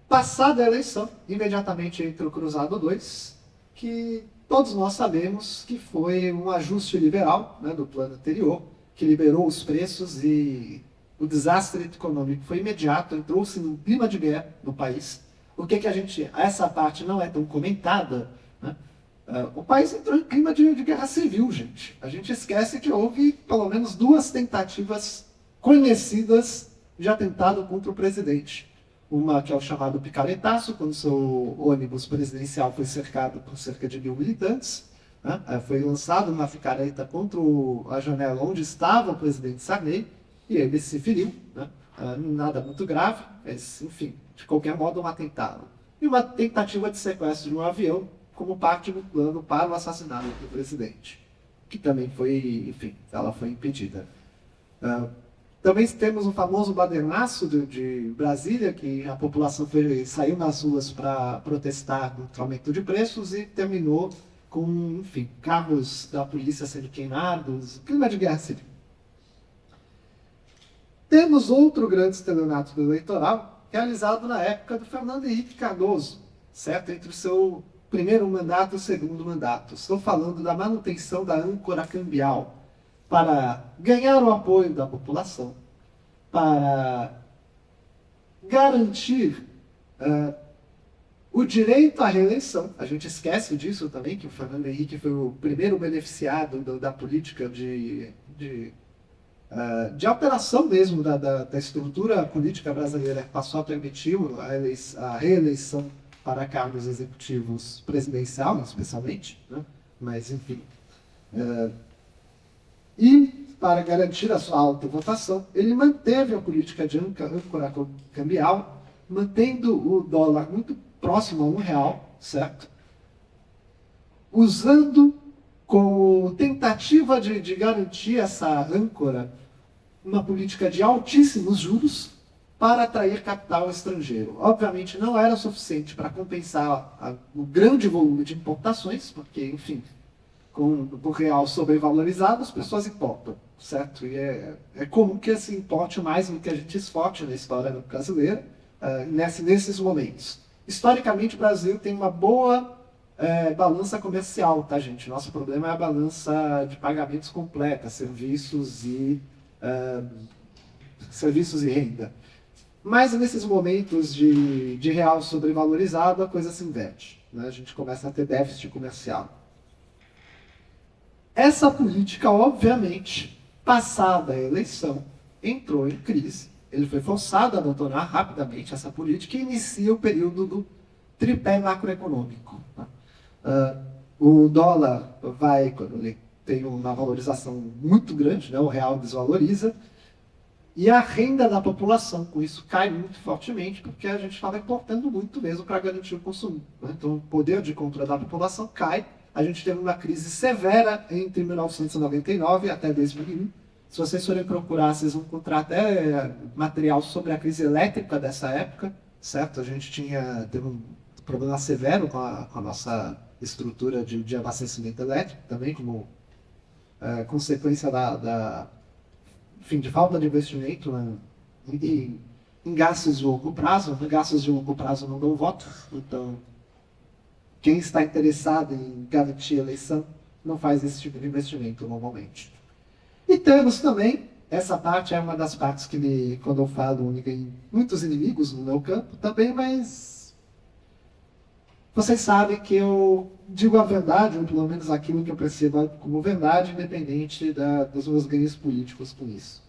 Passada a eleição, imediatamente entra o Cruzado 2, que todos nós sabemos que foi um ajuste liberal, né, do plano anterior, que liberou os preços, e o desastre econômico foi imediato, entrou-se num clima de guerra no país. Por que essa parte não é tão comentada, né? O país entrou em clima de guerra civil, gente. A gente esquece que houve pelo menos 2 tentativas conhecidas de atentado contra o presidente. Uma que é o chamado picaretaço, quando seu ônibus presidencial foi cercado por cerca de 1.000 militantes, né? Foi lançado uma picareta contra a janela onde estava o presidente Sarney, e ele se feriu, né? Nada muito grave, mas, enfim, de qualquer modo, um atentado. E uma tentativa de sequestro de um avião como parte do plano para o assassinato do presidente, que também foi, enfim, ela foi impedida. Também temos o famoso badernaço de Brasília, que a população saiu nas ruas para protestar contra o aumento de preços e terminou com, enfim, carros da polícia sendo queimados, clima de guerra civil. Temos outro grande estelionato eleitoral realizado na época do Fernando Henrique Cardoso, certo? Entre o seu primeiro mandato e o segundo mandato. Estou falando da manutenção da âncora cambial para ganhar o apoio da população, para garantir o direito à reeleição. A gente esquece disso também, que o Fernando Henrique foi o primeiro beneficiado da política de alteração mesmo da estrutura política brasileira, que passou a permitir a reeleição para cargos executivos presidencial, especialmente, né? Mas, enfim. E, para garantir a sua alta votação, ele manteve a política de âncora cambial, mantendo o dólar muito próximo a R$1, certo? Usando como tentativa de garantir essa âncora uma política de altíssimos juros para atrair capital estrangeiro. Obviamente não era suficiente para compensar o grande volume de importações, porque, enfim, com o real sobrevalorizado, as pessoas importam, certo? E é comum que se importe mais do que a gente exporte na história brasileira nesses momentos. Historicamente, o Brasil tem uma boa balança comercial, tá, gente? Nosso problema é a balança de pagamentos completa, serviços e renda. Mas nesses momentos de real sobrevalorizado, a coisa se inverte, né? A gente começa a ter déficit comercial. Essa política, obviamente, passada a eleição, entrou em crise. Ele foi forçado a abandonar rapidamente essa política e inicia o período do tripé macroeconômico. O dólar vai, quando ele tem uma valorização muito grande, né, o real desvaloriza, e a renda da população com isso cai muito fortemente, porque a gente estava importando muito mesmo para garantir o consumo, né? Então o poder de compra da população cai. A gente teve uma crise severa entre 1999 até 2001. Se vocês forem procurar, vocês vão encontrar até material sobre a crise elétrica dessa época, certo? A gente teve um problema severo com a nossa estrutura de abastecimento elétrico, também como consequência de falta de investimento, né, em gastos de longo prazo. Gastos de longo prazo não dão voto, então quem está interessado em garantir a eleição não faz esse tipo de investimento normalmente. E temos também, essa parte é uma das partes que, quando eu falo, tem muitos inimigos no meu campo também, mas vocês sabem que eu digo a verdade, ou pelo menos aquilo que eu percebo como verdade, independente dos meus ganhos políticos com isso.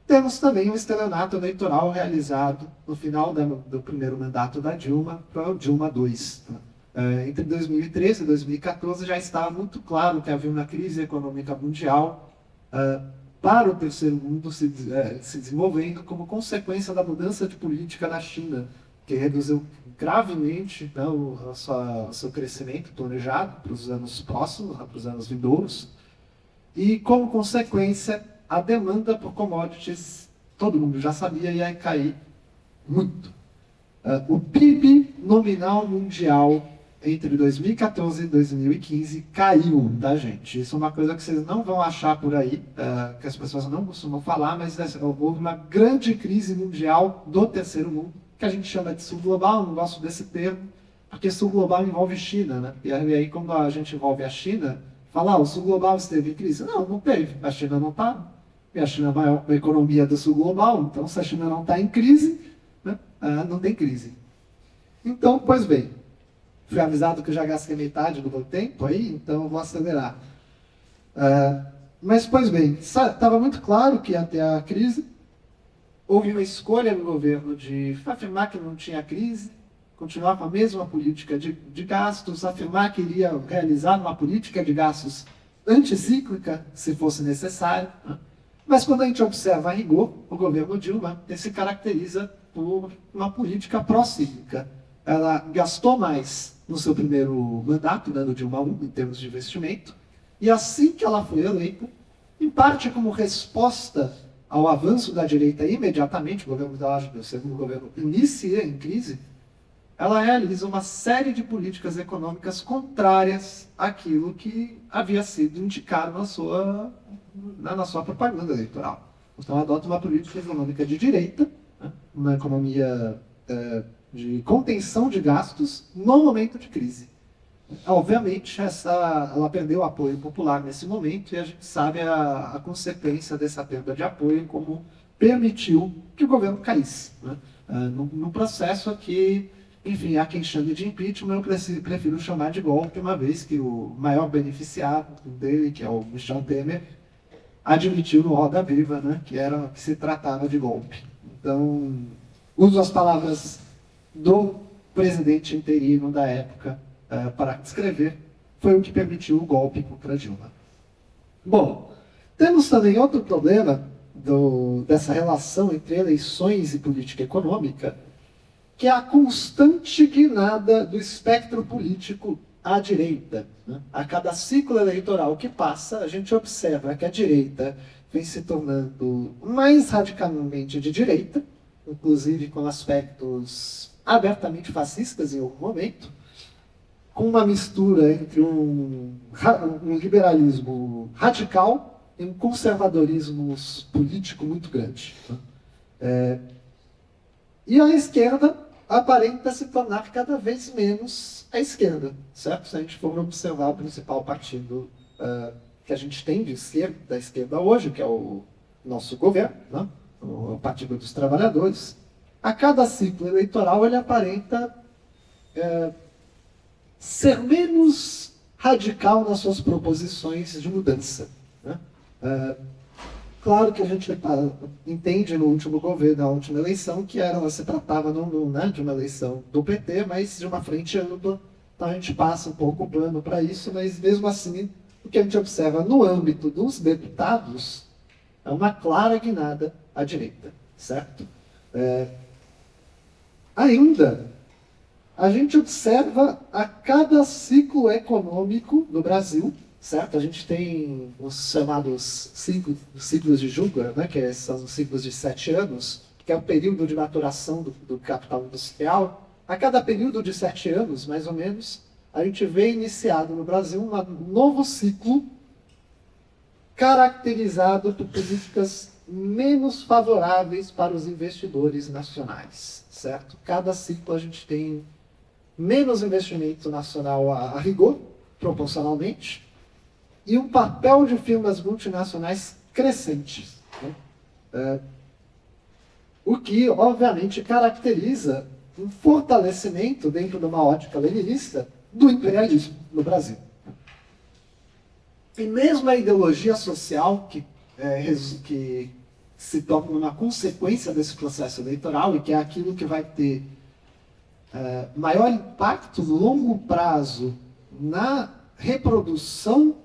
Temos também um estelionato eleitoral realizado no final do primeiro mandato da Dilma, para o Dilma II. Entre 2013 e 2014 já estava muito claro que havia uma crise econômica mundial para o terceiro mundo se desenvolvendo como consequência da mudança de política na China, que reduziu gravemente, né, o seu crescimento planejado para os anos próximos, para os anos vindouros, e como consequência a demanda por commodities, todo mundo já sabia, ia cair muito. O PIB nominal mundial entre 2014 e 2015 caiu, tá, gente? Isso é uma coisa que vocês não vão achar por aí, que as pessoas não costumam falar, mas houve uma grande crise mundial do terceiro mundo, que a gente chama de sul global. Não gosto desse termo, porque sul global envolve China, né? E aí, quando a gente envolve a China, fala, o sul global esteve em crise. Não teve. A China não está. E a China é a maior economia do sul global, então se a China não está em crise, né, não tem crise. Então, pois bem, fui avisado que eu já gastei metade do meu tempo aí, então eu vou acelerar. Mas, pois bem, estava muito claro que ia ter a crise. Houve uma escolha no governo de afirmar que não tinha crise, continuar com a mesma política de gastos, afirmar que iria realizar uma política de gastos anticíclica, se fosse necessário. Né? Mas quando a gente observa a rigor, o governo Dilma se caracteriza por uma política pró-cíclica. Ela gastou mais no seu primeiro mandato, no Dilma I, em termos de investimento, e assim que ela foi eleita, em parte como resposta ao avanço da direita imediatamente, o governo o segundo governo inicia em crise, ela realiza uma série de políticas econômicas contrárias àquilo que havia sido indicado na sua propaganda eleitoral. Então, adota uma política econômica de direita, né, uma economia de contenção de gastos no momento de crise. Obviamente, ela perdeu o apoio popular nesse momento e a gente sabe a consequência dessa perda de apoio, como permitiu que o governo caísse. Né? No processo que, enfim, há quem chame de impeachment, eu prefiro chamar de golpe, uma vez que o maior beneficiado dele, que é o Michel Temer, admitiu no Roda Viva, né, que se tratava de golpe. Então, uso as palavras do presidente interino da época para descrever, foi o que permitiu o golpe contra Dilma. Bom, temos também outro problema dessa relação entre eleições e política econômica, que é a constante guinada do espectro político à direita. Né? A cada ciclo eleitoral que passa, a gente observa que a direita vem se tornando mais radicalmente de direita, inclusive com aspectos abertamente fascistas em algum momento, com uma mistura entre um liberalismo radical e um conservadorismo político muito grande. Né? E a esquerda aparenta se tornar cada vez menos a esquerda, certo? Se a gente for observar o principal partido que a gente tem da esquerda hoje, que é o nosso governo, né? O Partido dos Trabalhadores, a cada ciclo eleitoral ele aparenta ser menos radical nas suas proposições de mudança. Né? Claro que a gente entende no último governo, na última eleição, que se tratava né, de uma eleição do PT, mas de uma frente ampla, então a gente passa um pouco o plano para isso, mas mesmo assim, o que a gente observa no âmbito dos deputados é uma clara guinada à direita, certo? Ainda, a gente observa a cada ciclo econômico no Brasil, certo? A gente tem os chamados ciclos de Juncker, né, que são os ciclos de 7 anos, que é o período de maturação do capital industrial. A cada período de 7 anos, mais ou menos, a gente vê iniciado no Brasil um novo ciclo caracterizado por políticas menos favoráveis para os investidores nacionais, certo? Cada ciclo a gente tem menos investimento nacional a rigor, proporcionalmente, e um papel de firmas multinacionais crescentes. Né? O que, obviamente, caracteriza um fortalecimento, dentro de uma ótica leninista, do imperialismo no Brasil. E mesmo a ideologia social, que se torna uma consequência desse processo eleitoral, e que é aquilo que vai ter maior impacto no longo prazo na reprodução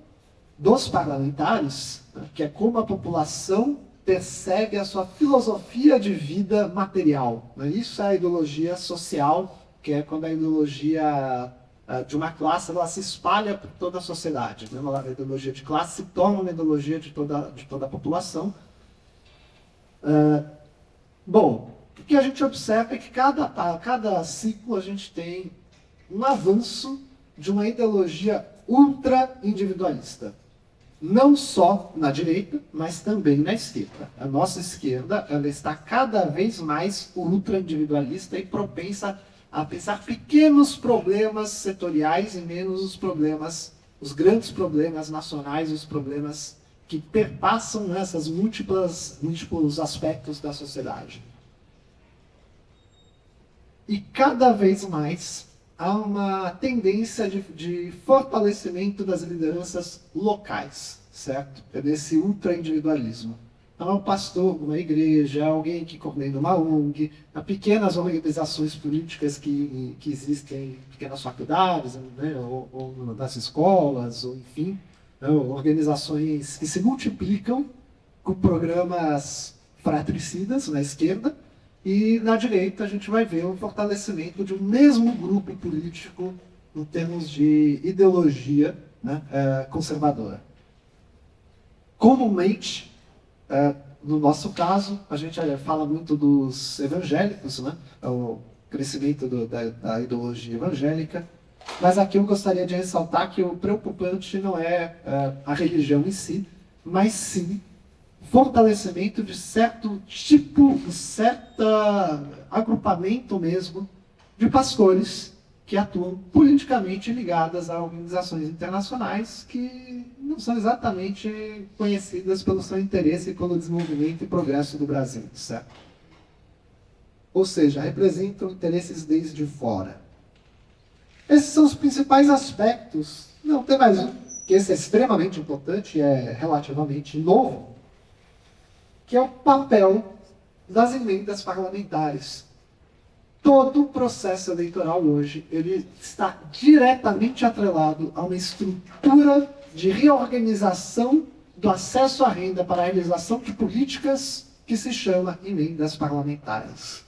dos parlamentares, né, que é como a população percebe a sua filosofia de vida material. Né? Isso é a ideologia social, que é quando a ideologia de uma classe ela se espalha por toda a sociedade. Né? A ideologia de classe se torna uma ideologia de toda a população. Bom, o que a gente observa é que cada ciclo a gente tem um avanço de uma ideologia ultra-individualista. Não só na direita, mas também na esquerda. A nossa esquerda ela está cada vez mais ultra-individualista e propensa a pensar pequenos problemas setoriais e menos os grandes problemas nacionais, os problemas que perpassam esses múltiplos aspectos da sociedade. E cada vez mais há uma tendência de fortalecimento das lideranças locais, certo? É desse ultra-individualismo. é um pastor de uma igreja, é alguém que coordena uma ONG, há pequenas organizações políticas que existem em pequenas faculdades, né, ou nas escolas, ou enfim, né, organizações que se multiplicam com programas fratricidas na esquerda, e na direita a gente vai ver o fortalecimento de um mesmo grupo político em termos de ideologia, né, conservadora. Comumente, no nosso caso, a gente fala muito dos evangélicos, né, o crescimento da ideologia evangélica, mas aqui eu gostaria de ressaltar que o preocupante não é a religião em si, mas sim fortalecimento de certo tipo, certo agrupamento mesmo de pastores que atuam politicamente ligadas a organizações internacionais que não são exatamente conhecidas pelo seu interesse e pelo desenvolvimento e progresso do Brasil, certo? Ou seja, representam interesses desde fora. Esses são os principais aspectos. Não, tem mais um, que esse é extremamente importante e é relativamente novo, que é o papel das emendas parlamentares. Todo o processo eleitoral hoje ele está diretamente atrelado a uma estrutura de reorganização do acesso à renda para a realização de políticas que se chama emendas parlamentares.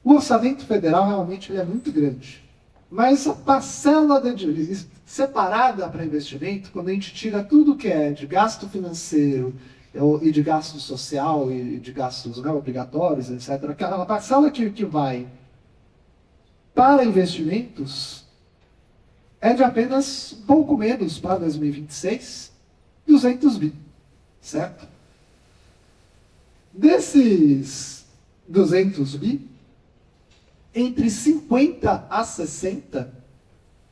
O orçamento federal realmente ele é muito grande, mas a parcela separada para investimento, quando a gente tira tudo que é de gasto financeiro e de gasto social e de gastos não obrigatórios, etc., aquela parcela que vai para investimentos é de apenas um pouco menos para 2026, 200 bi, certo? Desses 200 bi, entre 50 a 60,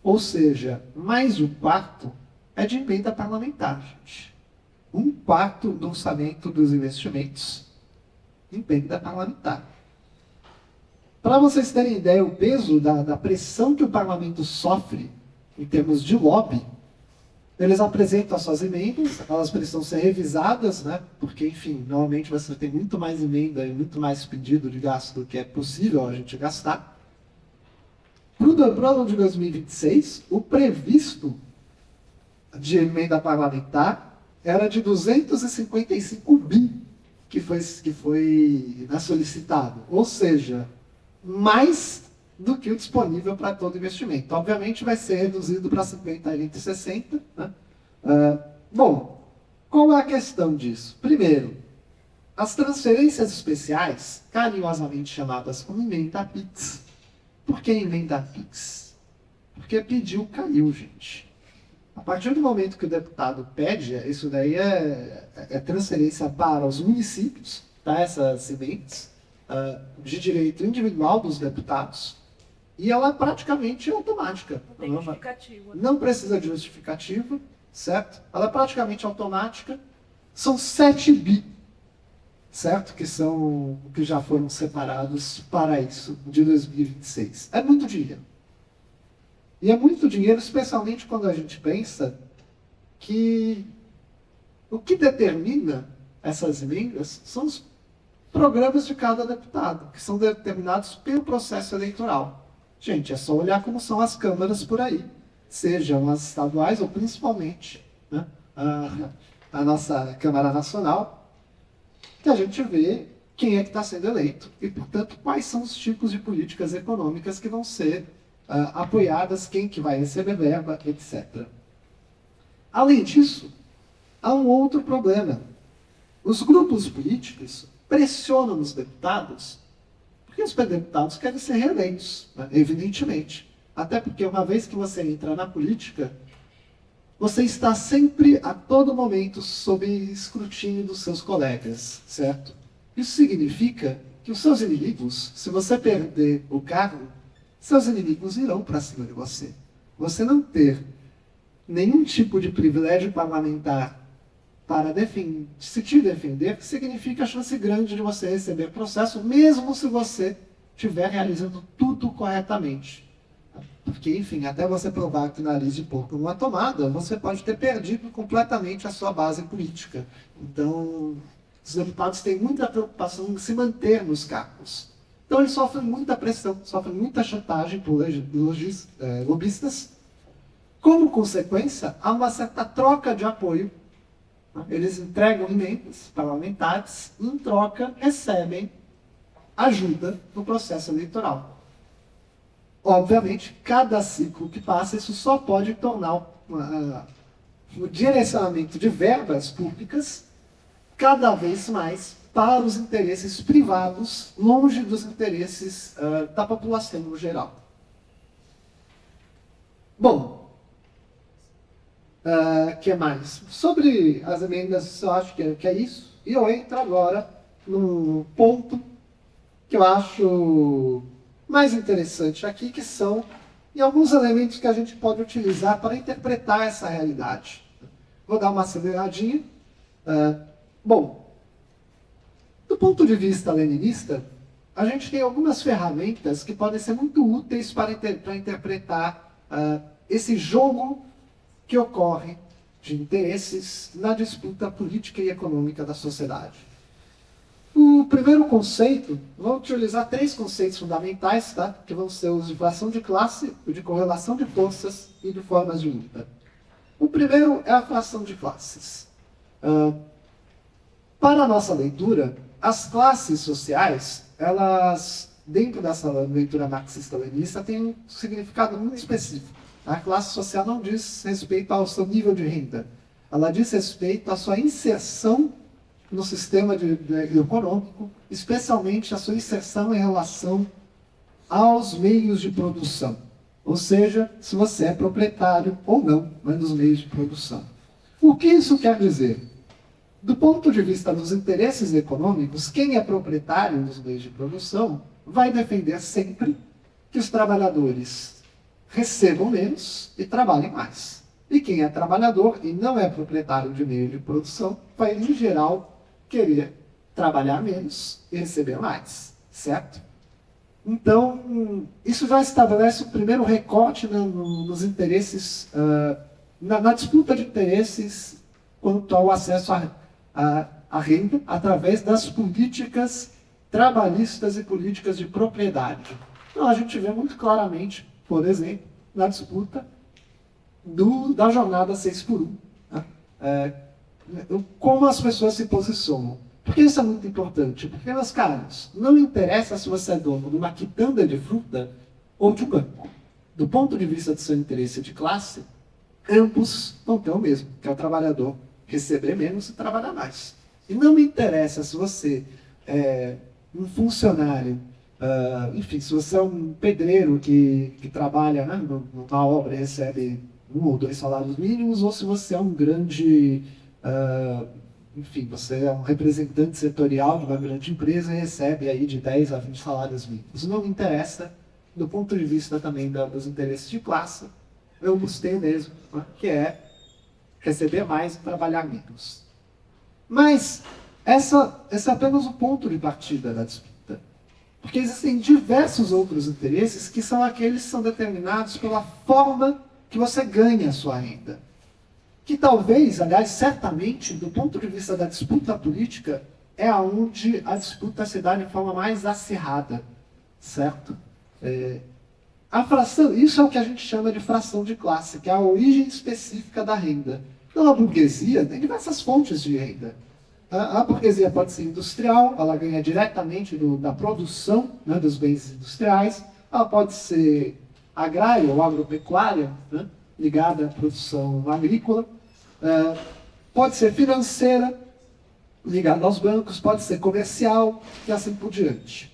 ou seja, mais de um quarto, é de emenda parlamentar, gente. Um quarto do orçamento dos investimentos emenda parlamentar. Para vocês terem ideia, o peso da pressão que o parlamento sofre em termos de lobby, eles apresentam as suas emendas, elas precisam ser revisadas, né? Porque, enfim, normalmente você tem muito mais emenda e muito mais pedido de gasto do que é possível a gente gastar. Para o ano de 2026, o previsto de emenda parlamentar era de 255 bi que foi solicitado. Ou seja, mais do que o disponível para todo investimento. Obviamente vai ser reduzido para 50 e 60. Né? Bom, qual é a questão disso? Primeiro, as transferências especiais, carinhosamente chamadas como emenda PIX. Por que emenda PIX? Porque pediu, caiu, gente. A partir do momento que o deputado pede, isso daí é transferência para os municípios, tá? Essas sementes, de direito individual dos deputados, e ela é praticamente automática. Não tem justificativa. Não precisa de justificativa, certo? Ela é praticamente automática. São 7 bi, certo? Que já foram separados para isso, de 2026. É muito dinheiro. E é muito dinheiro, especialmente quando a gente pensa que o que determina essas emendas são os programas de cada deputado, que são determinados pelo processo eleitoral. Gente, é só olhar como são as câmaras por aí, sejam as estaduais ou principalmente, né, a nossa Câmara Nacional, que a gente vê quem é que está sendo eleito e, portanto, quais são os tipos de políticas econômicas que vão ser apoiadas, quem que vai receber verba, etc. Além disso, há um outro problema. Os grupos políticos pressionam os deputados, porque os deputados querem ser reeleitos, né? Evidentemente. Até porque uma vez que você entra na política, você está sempre, a todo momento, sob escrutínio dos seus colegas, certo? Isso significa que os seus inimigos, se você perder o cargo, seus inimigos irão para cima de você. Você não ter nenhum tipo de privilégio parlamentar para se te defender, significa a chance grande de você receber processo, mesmo se você estiver realizando tudo corretamente. Porque, enfim, até você provar que o nariz de porco não é tomada, você pode ter perdido completamente a sua base política. Então, Os deputados têm muita preocupação em se manter nos cargos. Então eles sofrem muita pressão, sofrem muita chantagem por lobistas. Como consequência, há uma certa troca de apoio. Eles entregam emendas parlamentares e, em troca, recebem ajuda no processo eleitoral. Obviamente, cada ciclo que passa, isso só pode tornar o direcionamento de verbas públicas cada vez mais para os interesses privados, longe dos interesses da população no geral. Bom, que mais? Sobre as emendas, eu acho que é isso. E eu entro agora no ponto que eu acho mais interessante aqui, que são alguns elementos que a gente pode utilizar para interpretar essa realidade. Vou dar uma aceleradinha. Bom, do ponto de vista leninista, a gente tem algumas ferramentas que podem ser muito úteis para interpretar esse jogo que ocorre de interesses na disputa política e econômica da sociedade. O primeiro conceito, vou utilizar 3 conceitos fundamentais, tá? Que vão ser os de fração de classe, o de correlação de forças e de formas de luta. O primeiro é a fração de classes. Para a nossa leitura, as classes sociais, elas, dentro dessa leitura marxista-leninista, têm um significado muito específico. A classe social não diz respeito ao seu nível de renda, ela diz respeito à sua inserção no sistema econômico, especialmente a sua inserção em relação aos meios de produção. Ou seja, se você é proprietário ou não, dos meios de produção. O que isso quer dizer? Do ponto de vista dos interesses econômicos, quem é proprietário dos meios de produção vai defender sempre que os trabalhadores recebam menos e trabalhem mais. E quem é trabalhador e não é proprietário de meio de produção vai, em geral, querer trabalhar menos e receber mais, certo? Então, isso já estabelece o primeiro recorte nos interesses, na disputa de interesses quanto ao acesso à renda através das políticas trabalhistas e políticas de propriedade. Então, a gente vê muito claramente, por exemplo, na disputa da jornada 6x1, né? Como as pessoas se posicionam. Por que isso é muito importante? Porque, meus caros, não interessa se você é dono de uma quitanda de fruta ou de um banco. Do ponto de vista do seu interesse de classe, ambos vão ter o mesmo, que é o trabalhador receber menos e trabalhar mais. E não me interessa se você é um funcionário, enfim, se você é um pedreiro que trabalha, né, numa obra e recebe 1 ou 2 salários mínimos, ou se você é um grande... enfim, você é um representante setorial de uma grande empresa e recebe aí de 10 a 20 salários mínimos. Isso não me interessa do ponto de vista também dos interesses de classe. Eu gostei mesmo, né, que é receber mais e trabalhar menos. Mas esse é apenas o ponto de partida da disputa. Porque existem diversos outros interesses que são aqueles que são determinados pela forma que você ganha a sua renda. Que talvez, aliás, certamente, do ponto de vista da disputa política, é onde a disputa se dá de forma mais acirrada, certo? A fração, isso é o que a gente chama de fração de classe, que é a origem específica da renda. Então, a burguesia tem diversas fontes de renda. A burguesia pode ser industrial, ela ganha diretamente da produção, né, dos bens industriais. Ela pode ser agrária ou agropecuária, né, ligada à produção agrícola. Pode ser financeira, ligada aos bancos, pode ser comercial e assim por diante.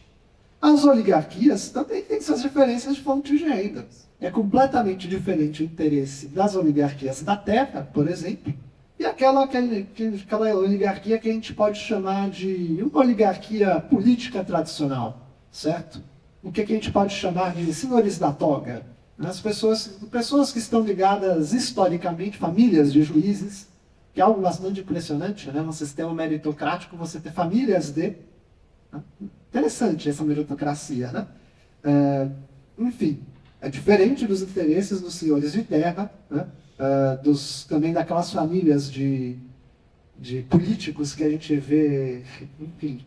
As oligarquias também têm suas diferenças de fontes de renda. É completamente diferente o interesse das oligarquias da terra, por exemplo, e aquela oligarquia que a gente pode chamar de uma oligarquia política tradicional, certo? O que a gente pode chamar de senhores da toga. As pessoas que estão ligadas historicamente, famílias de juízes, que é algo bastante impressionante, né? No sistema meritocrático você ter famílias de... Interessante essa meritocracia, né? Enfim, é diferente dos interesses dos senhores de terra, né? Também daquelas famílias de de políticos que a gente vê, enfim,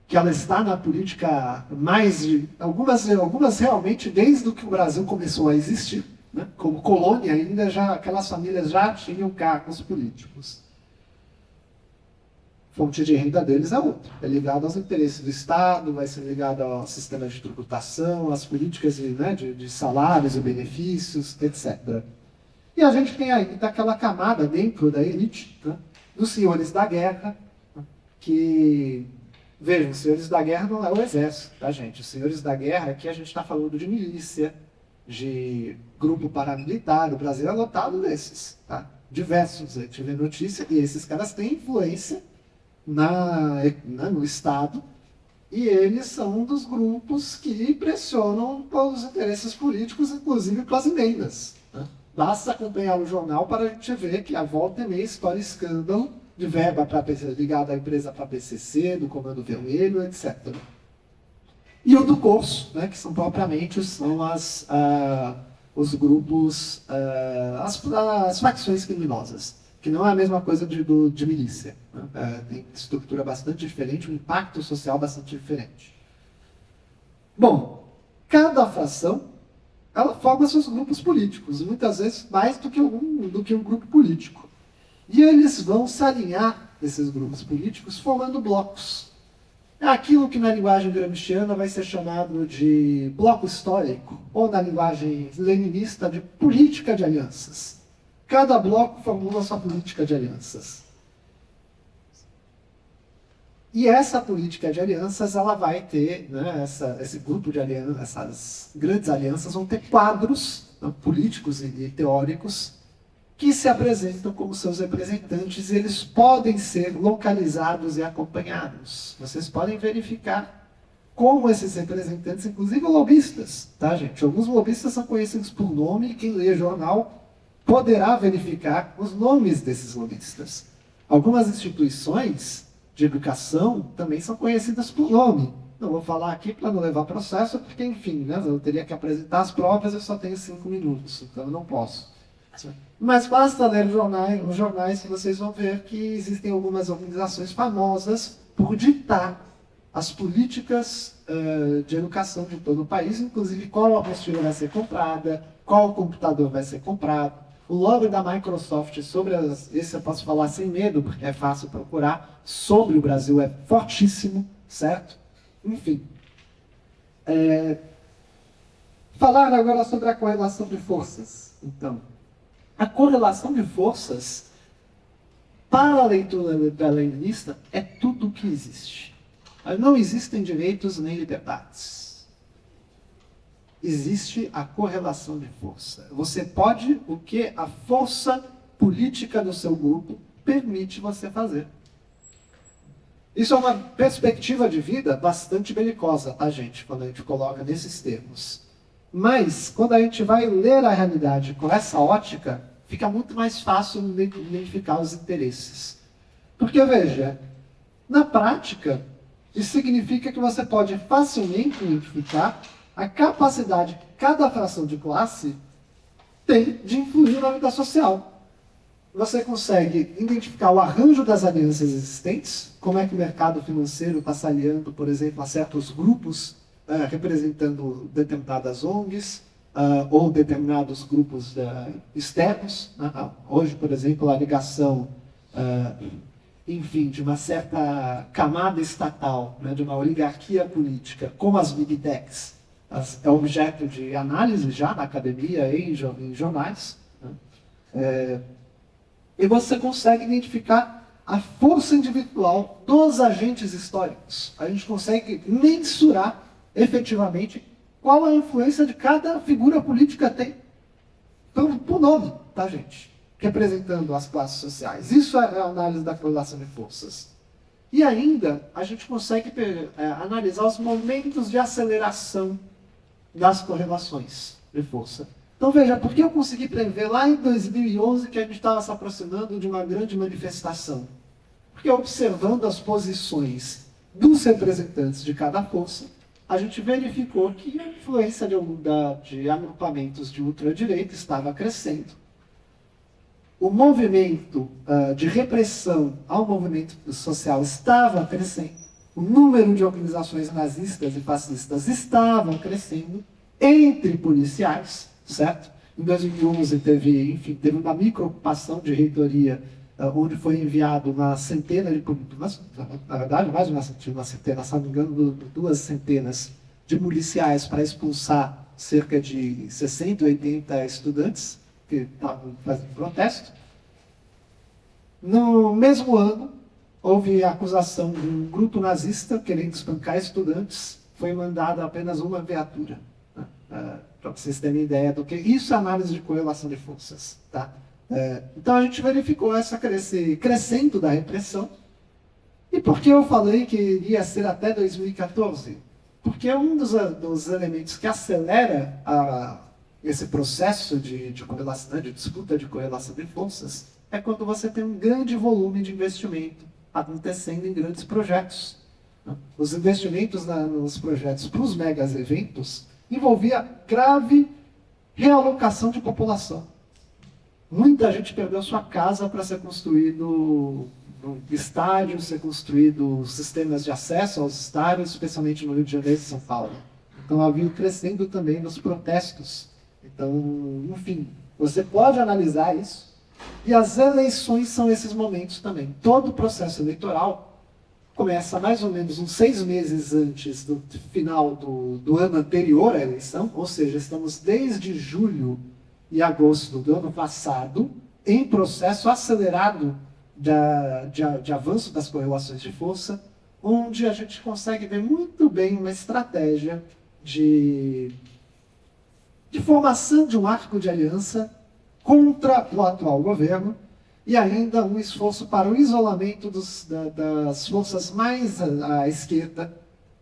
que ela está na política mais de... Algumas realmente desde que o Brasil começou a existir, né? Como colônia ainda, aquelas famílias já tinham cargos políticos. Fonte de renda deles é outra. É ligado aos interesses do Estado, vai ser ligado ao sistema de tributação, às políticas de salários e benefícios, etc. E a gente tem ainda aquela camada dentro da elite, né, dos senhores da guerra, que, vejam, os senhores da guerra não é o exército, tá, gente? Os senhores da guerra, aqui a gente está falando de milícia, de grupo paramilitar, o Brasil é lotado desses, tá? Diversos, a gente vê notícia, e esses caras têm influência no Estado, e eles são um dos grupos que pressionam pelos interesses políticos, inclusive pelas emendas. Né? Basta acompanhar o jornal para a gente ver que a volta e meia estoura escândalo de verba ligada à empresa para PCC, do Comando Vermelho, etc. E o do Corso, né, que são propriamente os grupos, as facções criminosas, que não é a mesma coisa de milícia. Né? Tem estrutura bastante diferente, um impacto social bastante diferente. Bom, cada fração, ela forma seus grupos políticos, muitas vezes mais do que um grupo político. E eles vão se alinhar, esses grupos políticos, formando blocos. É aquilo que na linguagem gramsciana vai ser chamado de bloco histórico, ou na linguagem leninista de política de alianças. Cada bloco formula sua política de alianças. E essa política de alianças, ela vai ter, né, esse grupo de alianças, essas grandes alianças vão ter quadros, né, políticos e teóricos que se apresentam como seus representantes e eles podem ser localizados e acompanhados. Vocês podem verificar como esses representantes, inclusive lobistas, tá, gente? Alguns lobistas são conhecidos por nome e quem lê jornal poderá verificar os nomes desses lobistas. Algumas instituições de educação também são conhecidas por nome. Não vou falar aqui para não levar processo, porque, enfim, né, eu teria que apresentar as provas e eu só tenho 5 minutos, então eu não posso. Mas basta ler os jornais que vocês vão ver que existem algumas organizações famosas por ditar as políticas de educação de todo o país, inclusive qual apostila vai ser comprada, qual computador vai ser comprado. O lobby da Microsoft sobre esse eu posso falar sem medo, porque é fácil procurar, sobre o Brasil é fortíssimo, certo? Enfim. Falar agora sobre a correlação de forças. Então, a correlação de forças, para a leitura da leninista, é tudo o que existe. Não existem direitos nem liberdades. Existe a correlação de força. Você pode o que a força política do seu grupo permite você fazer. Isso é uma perspectiva de vida bastante belicosa, tá, gente, quando a gente coloca nesses termos. Mas, quando a gente vai ler a realidade com essa ótica, fica muito mais fácil identificar os interesses. Porque, veja, na prática, isso significa que você pode facilmente identificar a capacidade que cada fração de classe tem de influir na vida social. Você consegue identificar o arranjo das alianças existentes, como é que o mercado financeiro está se aliando, por exemplo, a certos grupos representando determinadas ONGs ou determinados grupos externos. Hoje, por exemplo, a ligação, enfim, de uma certa camada estatal, né, de uma oligarquia política com as big techs, é objeto de análise já na academia e em jornais. Né? E você consegue identificar a força individual dos agentes históricos. A gente consegue mensurar efetivamente qual a influência de cada figura política tem. Então, por nome, tá, gente? Representando as classes sociais. Isso é a análise da correlação de forças. E ainda, a gente consegue analisar os momentos de aceleração das correlações de força. Então veja, por que eu consegui prever lá em 2011 que a gente estava se aproximando de uma grande manifestação? Porque observando as posições dos representantes de cada força, a gente verificou que a influência de agrupamentos de ultradireita estava crescendo. o movimento de repressão ao movimento social estava crescendo, o número de organizações nazistas e fascistas estavam crescendo entre policiais, certo? Em 2011 teve uma micro-ocupação de reitoria, onde foi enviado uma centena de, na verdade, mais de uma centena, se não me engano, 200 de policiais para expulsar cerca de 60, 80 estudantes que estavam fazendo protesto. No mesmo ano, houve a acusação de um grupo nazista querendo espancar estudantes. Foi mandada apenas uma viatura, né? Para vocês terem ideia do que isso é análise de correlação de forças. Tá? Então a gente verificou esse crescendo da repressão. E por que eu falei que iria ser até 2014? Porque um dos elementos que acelera esse processo de correlação, de disputa de correlação de forças, é quando você tem um grande volume de investimento acontecendo em grandes projetos. Os investimentos nos projetos para os megas eventos envolvia grave realocação de população. Muita gente perdeu sua casa para ser construído estádios, ser construído sistemas de acesso aos estádios, especialmente no Rio de Janeiro e São Paulo. Então havia crescendo também nos protestos. Então, enfim, você pode analisar isso. E as eleições são esses momentos também. Todo o processo eleitoral começa mais ou menos uns 6 meses antes do final do ano anterior à eleição, ou seja, estamos desde julho e agosto do ano passado em processo acelerado de avanço das correlações de força, onde a gente consegue ver muito bem uma estratégia de formação de um arco de aliança contra o atual governo e ainda um esforço para o isolamento das forças mais à esquerda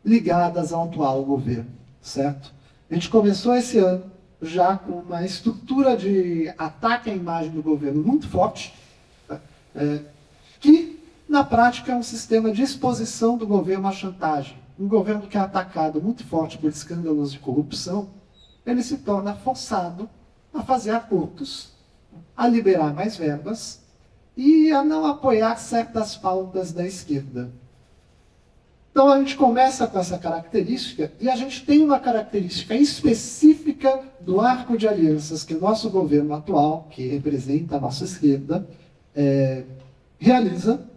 ligadas ao atual governo, certo? A gente começou esse ano já com uma estrutura de ataque à imagem do governo muito forte, que, na prática, é um sistema de exposição do governo à chantagem. Um governo que é atacado muito forte por escândalos de corrupção, ele se torna forçado a fazer acordos, a liberar mais verbas e a não apoiar certas pautas da esquerda. Então a gente começa com essa característica e a gente tem uma característica específica do arco de alianças que o nosso governo atual, que representa a nossa esquerda, realiza,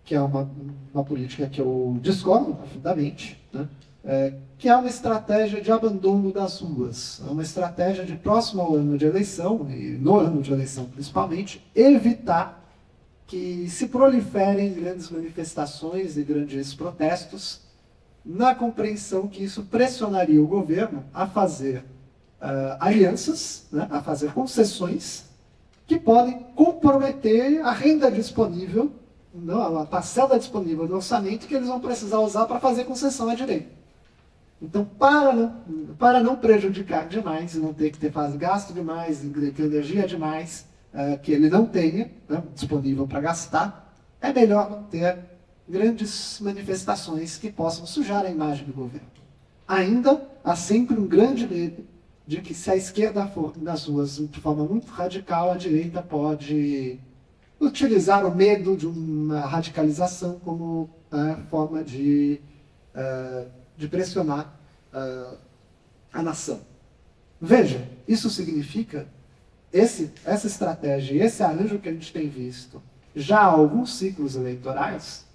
que é uma política que eu discordo profundamente, né? Que é uma estratégia de abandono das ruas, é uma estratégia de próximo ao ano de eleição, e no ano de eleição principalmente, evitar que se proliferem grandes manifestações e grandes protestos, na compreensão que isso pressionaria o governo a fazer alianças, né, a fazer concessões que podem comprometer a renda disponível, a parcela disponível do orçamento que eles vão precisar usar para fazer concessão à direita. Então, para não prejudicar demais, e não ter que ter gasto demais, que energia demais, que ele não tenha, né, disponível para gastar, é melhor não ter grandes manifestações que possam sujar a imagem do governo. Ainda há sempre um grande medo de que, se a esquerda for nas ruas de forma muito radical, a direita pode utilizar o medo de uma radicalização como forma de pressionar a nação. Veja, isso significa, essa estratégia, esse arranjo que a gente tem visto já há alguns ciclos eleitorais,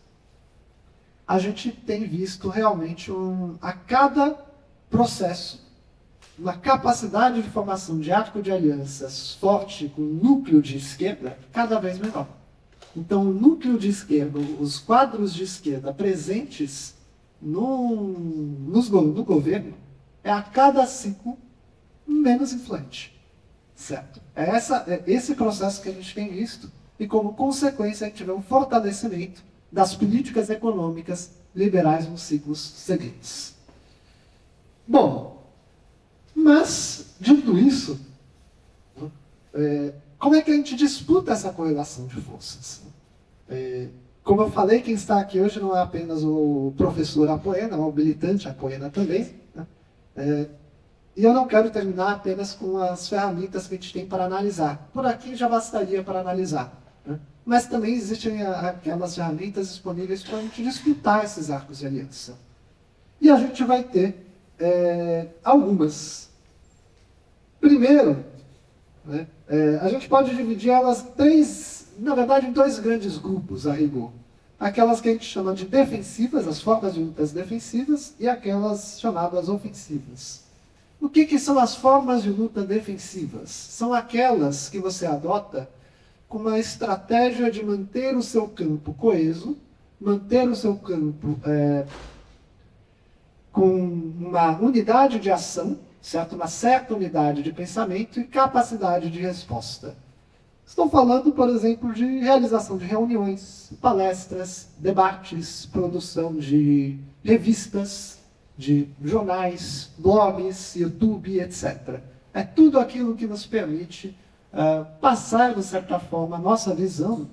a gente tem visto realmente a cada processo uma capacidade de formação de arco de alianças forte com núcleo de esquerda cada vez menor. Então, o núcleo de esquerda, os quadros de esquerda presentes no governo, é a cada ciclo menos influente. Certo? É esse processo que a gente tem visto, e como consequência a gente vê um fortalecimento das políticas econômicas liberais nos ciclos seguintes. Bom, mas, dito isso, como é que a gente disputa essa correlação de forças? Como eu falei, quem está aqui hoje não é apenas o professor Apoena, é o militante Apoena também, né? E eu não quero terminar apenas com as ferramentas que a gente tem para analisar. Por aqui já bastaria para analisar, né? Mas também existem aquelas ferramentas disponíveis para a gente disputar esses arcos de aliança. E a gente vai ter algumas. Primeiro, né, a gente pode dividir elas em dois grandes grupos, a rigor. Aquelas que a gente chama de defensivas, as formas de lutas defensivas, e aquelas chamadas ofensivas. O que são as formas de luta defensivas? São aquelas que você adota com uma estratégia de manter o seu campo coeso, manter o seu campo com uma unidade de ação, certo? Uma certa unidade de pensamento e capacidade de resposta. Estou falando, por exemplo, de realização de reuniões, palestras, debates, produção de revistas, de jornais, blogs, YouTube, etc. É tudo aquilo que nos permite passar, de certa forma, a nossa visão,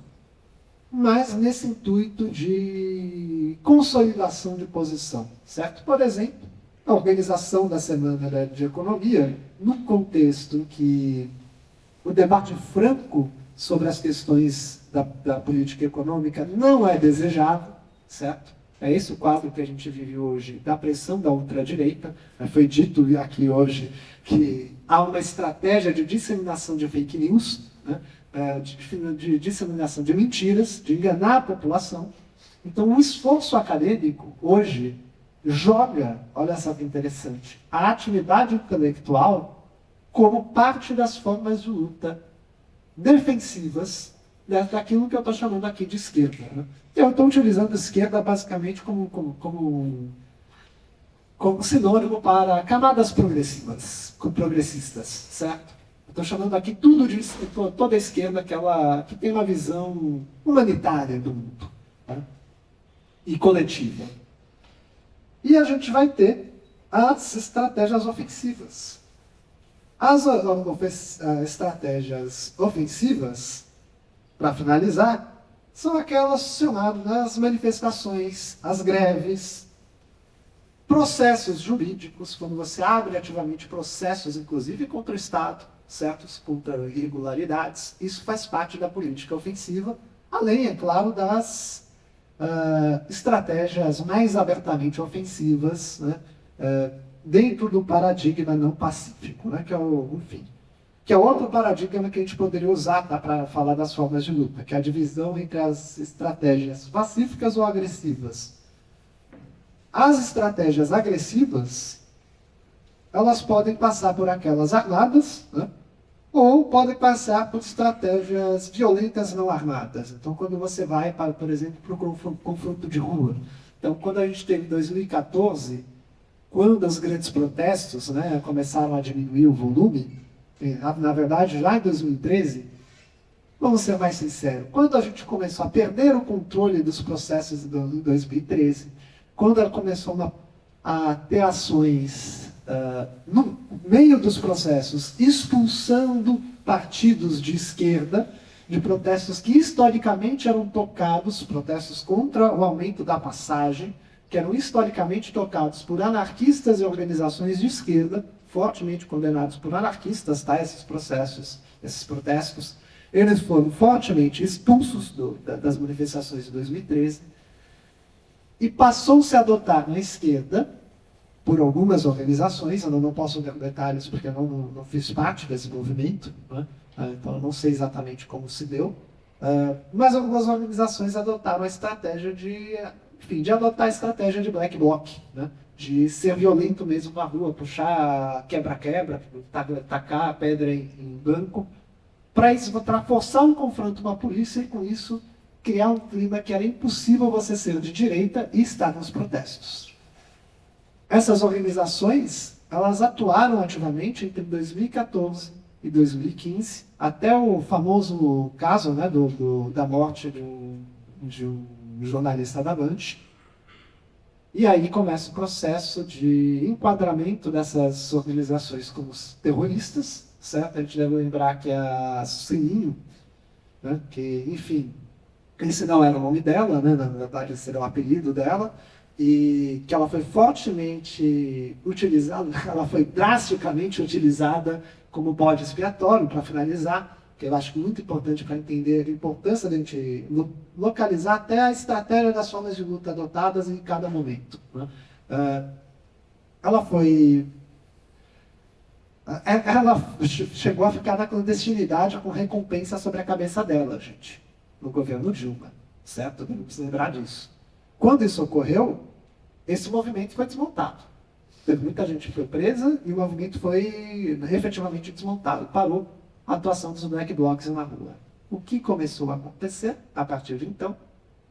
mas nesse intuito de consolidação de posição, certo? Por exemplo, a organização da Semana de Economia, no contexto em que o debate franco sobre as questões da política econômica não é desejado, certo? É esse o quadro que a gente vive hoje, da pressão da ultradireita. Foi dito aqui hoje que há uma estratégia de disseminação de fake news, né? De disseminação de mentiras, de enganar a população. Então, o esforço acadêmico, hoje, joga, olha só que interessante, a atividade intelectual como parte das formas de luta defensivas daquilo que eu estou chamando aqui de esquerda. Né? Eu estou utilizando a esquerda basicamente como sinônimo para camadas progressistas, certo? Estou chamando aqui toda a esquerda, aquela que tem uma visão humanitária do mundo, né? E coletiva. E a gente vai ter as estratégias ofensivas. As estratégias ofensivas, para finalizar, são aquelas chamadas as manifestações, as greves, processos jurídicos, quando você abre ativamente processos, inclusive contra o Estado, certos, contra irregularidades. Isso faz parte da política ofensiva, além, é claro, das estratégias mais abertamente ofensivas, né, dentro do paradigma não pacífico, né, que é outro paradigma que a gente poderia usar para falar das formas de luta, que é a divisão entre as estratégias pacíficas ou agressivas. As estratégias agressivas, elas podem passar por aquelas armadas, né, ou podem passar por estratégias violentas não armadas. Então, quando você vai, por exemplo, para o confronto de rua. Então, quando a gente teve em 2014, quando os grandes protestos, né, começaram a diminuir o volume, na verdade, já em 2013, vamos ser mais sinceros, quando a gente começou a perder o controle dos processos em 2013, quando ela começou a ter ações no meio dos processos, expulsando partidos de esquerda, de protestos que historicamente eram tocados, protestos contra o aumento da passagem, que eram historicamente tocados por anarquistas e organizações de esquerda, fortemente condenados por anarquistas, tá? Esses protestos, eles foram fortemente expulsos das manifestações de 2013, e passou-se a adotar na esquerda, por algumas organizações, eu não posso dar detalhes porque eu não fiz parte desse movimento, né? Então eu não sei exatamente como se deu, mas algumas organizações adotaram a estratégia de adotar a estratégia de black bloc, né? De ser violento mesmo na rua, puxar quebra-quebra, tacar a pedra em banco, para forçar um confronto com a polícia e com isso criar um clima que era impossível você ser de direita e estar nos protestos. Essas organizações, elas atuaram ativamente entre 2014 e 2015, até o famoso caso, né, da morte de um jornalista da Band. E aí começa o processo de enquadramento dessas organizações como terroristas, certo? A gente deve lembrar que a Sininho, né, que, enfim, esse não era o nome dela, né, na verdade esse era o apelido dela, e que ela foi fortemente utilizada, ela foi drasticamente utilizada como bode expiatório, para finalizar, que eu acho muito importante para entender a importância de a gente localizar até a estratégia das formas de luta adotadas em cada momento, né? Ela foi... Ela chegou a ficar na clandestinidade com recompensa sobre a cabeça dela, gente, no governo Dilma, certo? Vamos lembrar disso. Quando isso ocorreu, esse movimento foi desmontado. Teve muita gente que foi presa e o movimento foi efetivamente desmontado. Parou a atuação dos black blocs na rua. O que começou a acontecer, a partir de então?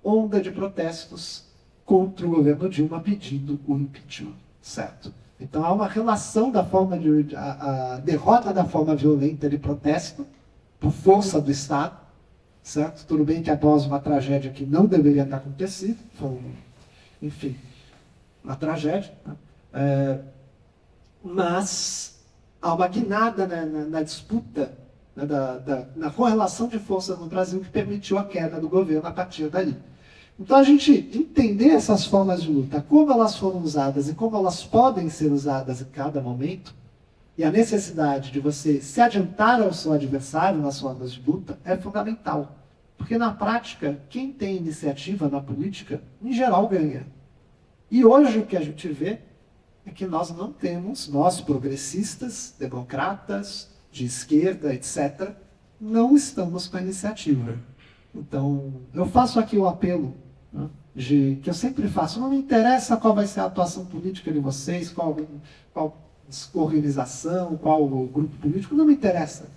Onda de protestos contra o governo Dilma pedindo o impeachment, certo? Então há uma relação da forma de... a derrota da forma violenta de protesto por força do Estado, certo? Tudo bem que após uma tragédia que não deveria ter acontecido, foi, enfim, uma tragédia, né? Mas há uma guinada na disputa, né, na correlação de forças no Brasil que permitiu a queda do governo a partir dali. Então a gente entender essas formas de luta, como elas foram usadas e como elas podem ser usadas em cada momento, e a necessidade de você se adiantar ao seu adversário nas formas de luta é fundamental. Porque na prática, quem tem iniciativa na política, em geral ganha. E hoje o que a gente vê é que nós não temos, nós progressistas, democratas, de esquerda, etc., não estamos com a iniciativa. Então, eu faço aqui o apelo, né, que eu sempre faço. Não me interessa qual vai ser a atuação política de vocês, qual organização, qual grupo político, não me interessa.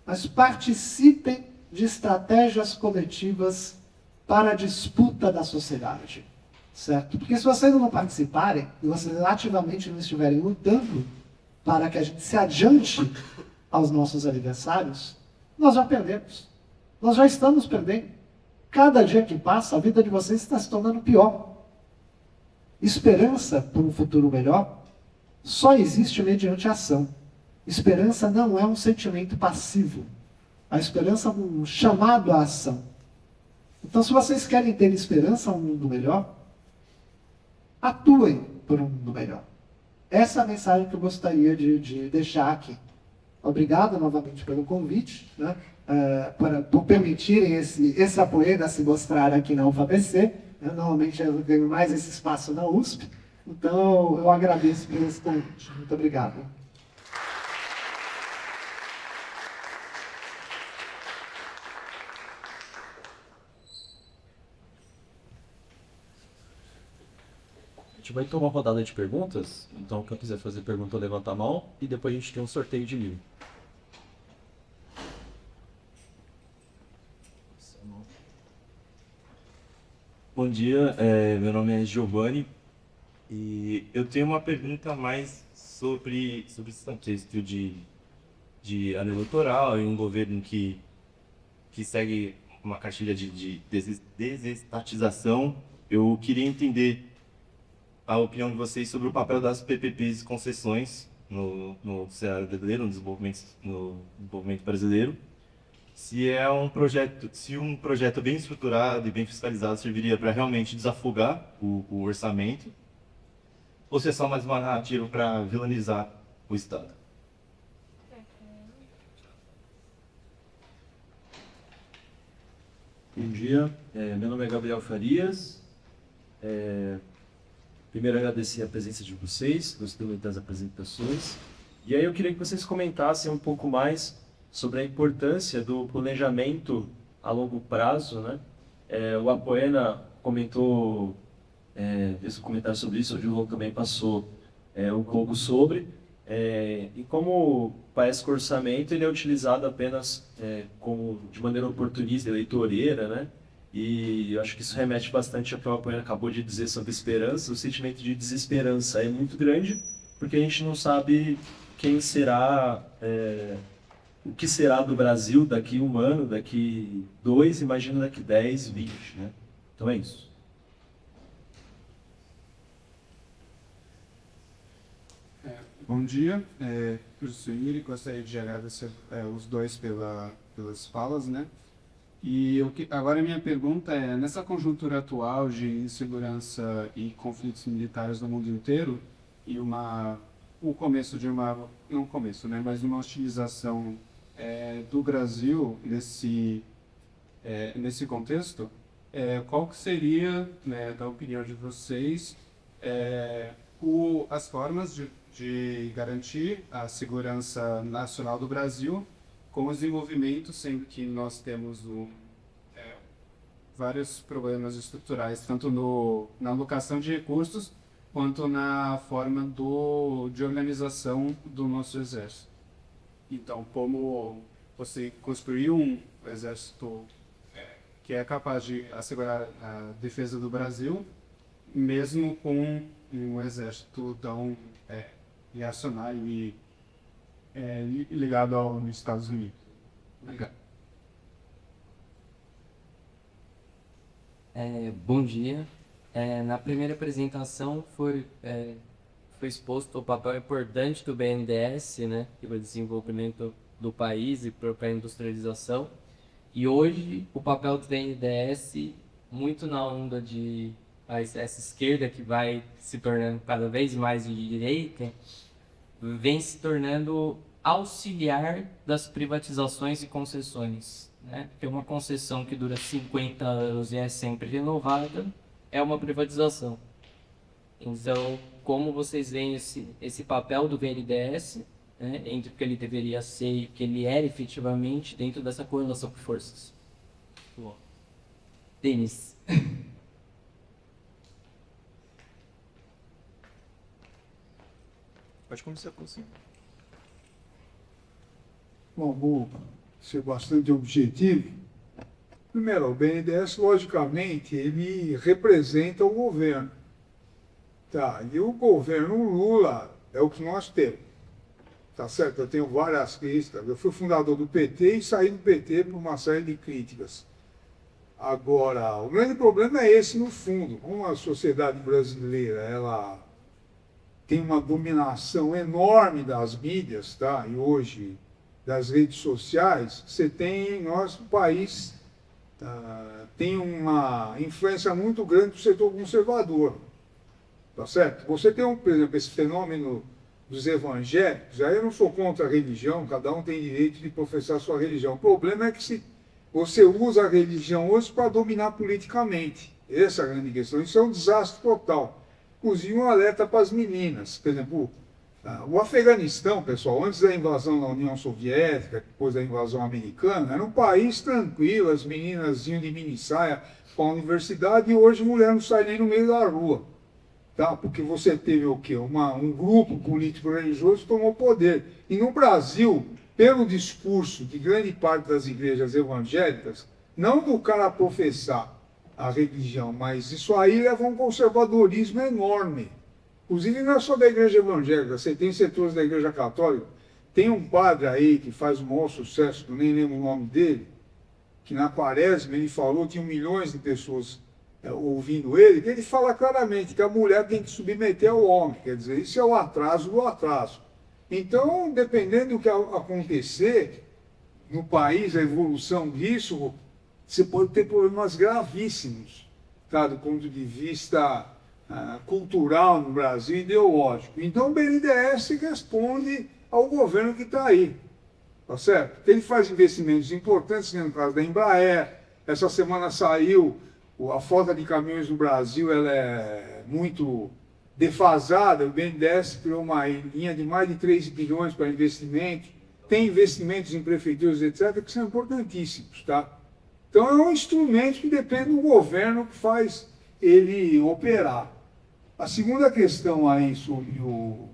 Mas participem de estratégias coletivas para a disputa da sociedade. Certo? Porque se vocês não participarem, e vocês ativamente não estiverem lutando para que a gente se adiante aos nossos adversários, nós já perdemos. Nós já estamos perdendo. Cada dia que passa, a vida de vocês está se tornando pior. Esperança por um futuro melhor só existe mediante ação. Esperança não é um sentimento passivo. A esperança é um chamado à ação. Então, se vocês querem ter esperança a um mundo melhor, atuem por um mundo melhor. Essa é a mensagem que eu gostaria de deixar aqui. Obrigado novamente pelo convite, né, por permitirem esse apoio a se mostrar aqui na UFABC. Normalmente eu ganho mais esse espaço na USP, então eu agradeço por esse convite. Muito obrigado. A gente vai ter uma rodada de perguntas, então quem quiser fazer pergunta levanta a mão e depois a gente tem um sorteio de livro. Bom dia, meu nome é Giovanni e eu tenho uma pergunta mais sobre esse contexto de ano eleitoral e um governo que segue uma cartilha de desestatização. Eu queria entender a opinião de vocês sobre o papel das PPPs e concessões no cenário brasileiro, no desenvolvimento brasileiro. Se um projeto bem estruturado e bem fiscalizado serviria para realmente desafogar o orçamento, ou se é só mais uma narrativa para vilanizar o Estado. Bom dia, meu nome é Gabriel Farias. Primeiro agradecer a presença de vocês, gostei muito das apresentações. E aí eu queria que vocês comentassem um pouco mais sobre a importância do planejamento a longo prazo, né? O Apoena comentou, fez um comentário sobre isso, o João também passou um pouco sobre, e como parece que o orçamento ele é utilizado apenas de maneira oportunista, eleitoreira, né? E eu acho que isso remete bastante ao que o Apoena acabou de dizer sobre esperança. O sentimento de desesperança é muito grande, porque a gente não sabe quem será... o que será do Brasil daqui 1 ano, daqui 2, imagina daqui 10, 20, né? Então é isso. Bom dia, professor Yuri, gostaria de agradecer os dois pelas falas, né? Agora a minha pergunta é, nessa conjuntura atual de insegurança e conflitos militares no mundo inteiro, e o começo de uma, não o começo, né, mas uma hostilização do Brasil nesse contexto, qual que seria, né, da opinião de vocês, as formas de garantir a segurança nacional do Brasil com os desenvolvimentos, sendo que nós temos vários problemas estruturais, tanto na alocação de recursos, quanto na forma de organização do nosso exército. Então, como você construir um exército que é capaz de assegurar a defesa do Brasil, mesmo com um exército tão reacionário e ligado aos Estados Unidos. Obrigado. Bom dia. Na primeira apresentação foi exposto o papel importante do BNDES, né, para o desenvolvimento do país e para a industrialização. E hoje o papel do BNDES, muito na onda de essa esquerda que vai se tornando cada vez mais de direita, vem se tornando auxiliar das privatizações e concessões, né? Porque uma concessão que dura 50 anos e é sempre renovada é uma privatização. Então, como vocês veem esse papel do BNDES, né, entre o que ele deveria ser e o que ele era efetivamente dentro dessa correlação de forças? Bom. Denis. Pode começar com você. Bom, vou ser bastante objetivo. Primeiro, o BNDES, logicamente, ele representa o governo. Tá, e o governo Lula é o que nós temos. Tá certo? Eu tenho várias críticas. Eu fui fundador do PT e saí do PT por uma série de críticas. Agora, o grande problema é esse, no fundo. Como a sociedade brasileira, ela tem uma dominação enorme das mídias, tá? E hoje das redes sociais, você tem, nosso país tem uma influência muito grande do setor conservador, tá certo? Você tem, por exemplo, esse fenômeno dos evangélicos, aí eu não sou contra a religião, cada um tem direito de professar a sua religião. O problema é que você usa a religião hoje para dominar politicamente. Essa é a grande questão. Isso é um desastre total. Inclusive um alerta para as meninas. Por exemplo, o Afeganistão, pessoal, antes da invasão da União Soviética, depois da invasão americana, era um país tranquilo, as meninas iam de mini-saia para a universidade e hoje a mulher não sai nem no meio da rua. Tá? Porque você teve o quê? Um grupo político-religioso que tomou poder. E no Brasil, pelo discurso de grande parte das igrejas evangélicas, não do cara professar a religião, mas isso aí leva a um conservadorismo enorme. Inclusive não é só da igreja evangélica, você tem setores da igreja católica. Tem um padre aí que faz um maior sucesso, que eu nem lembro o nome dele, que na Quaresma ele falou, tinha milhões de pessoas ouvindo ele, que ele fala claramente que a mulher tem que submeter ao homem, quer dizer, isso é o atraso do atraso. Então, dependendo do que acontecer no país, a evolução disso, você pode ter problemas gravíssimos, tá, do ponto de vista cultural no Brasil, ideológico. Então, o BNDES responde ao governo que está aí, tá certo? Ele faz investimentos importantes, no caso da Embraer. Essa semana saiu a frota de caminhões no Brasil, ela é muito defasada. O BNDES criou uma linha de mais de 3 bilhões para investimento. Tem investimentos em prefeituras, etc., que são importantíssimos, tá? Então, é um instrumento que depende do governo que faz ele operar. A segunda questão aí sobre o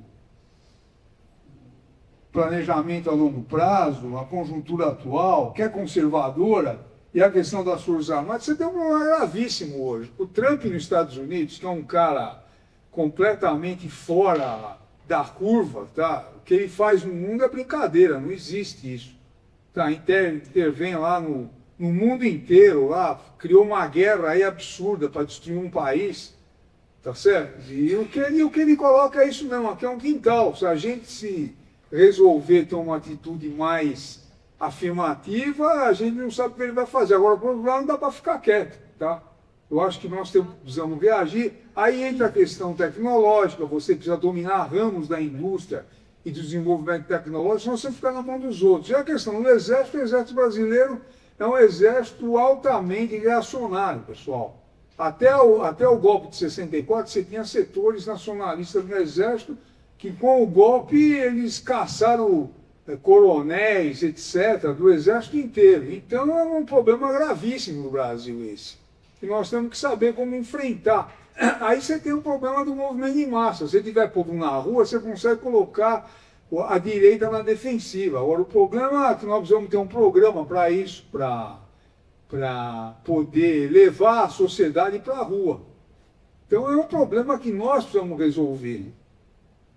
planejamento a longo prazo, a conjuntura atual, que é conservadora, e a questão das Forças Armadas, você tem um problema gravíssimo hoje. O Trump nos Estados Unidos, que é um cara completamente fora da curva, tá? O que ele faz no mundo é brincadeira, não existe isso. Tá? Intervém lá no mundo inteiro, lá, criou uma guerra aí absurda para destruir um país, tá certo? E o que ele coloca é isso mesmo, aqui é um quintal. Se a gente se resolver ter uma atitude mais afirmativa, a gente não sabe o que ele vai fazer. Agora, por outro lado, não dá para ficar quieto, tá? Eu acho que nós precisamos reagir. Aí entra a questão tecnológica, você precisa dominar ramos da indústria e do desenvolvimento tecnológico, senão você fica na mão dos outros. E a questão do Exército, o Exército brasileiro é um exército altamente reacionário, pessoal. Até o golpe de 64, você tinha setores nacionalistas no Exército que, com o golpe, eles caçaram coronéis, etc., do Exército inteiro. Então, é um problema gravíssimo no Brasil esse. E nós temos que saber como enfrentar. Aí você tem o problema do movimento em massa. Se tiver povo na rua, você consegue colocar a direita na defensiva. Agora, o problema é que nós precisamos ter um programa para isso, para poder levar a sociedade para a rua. Então, é um problema que nós precisamos resolver.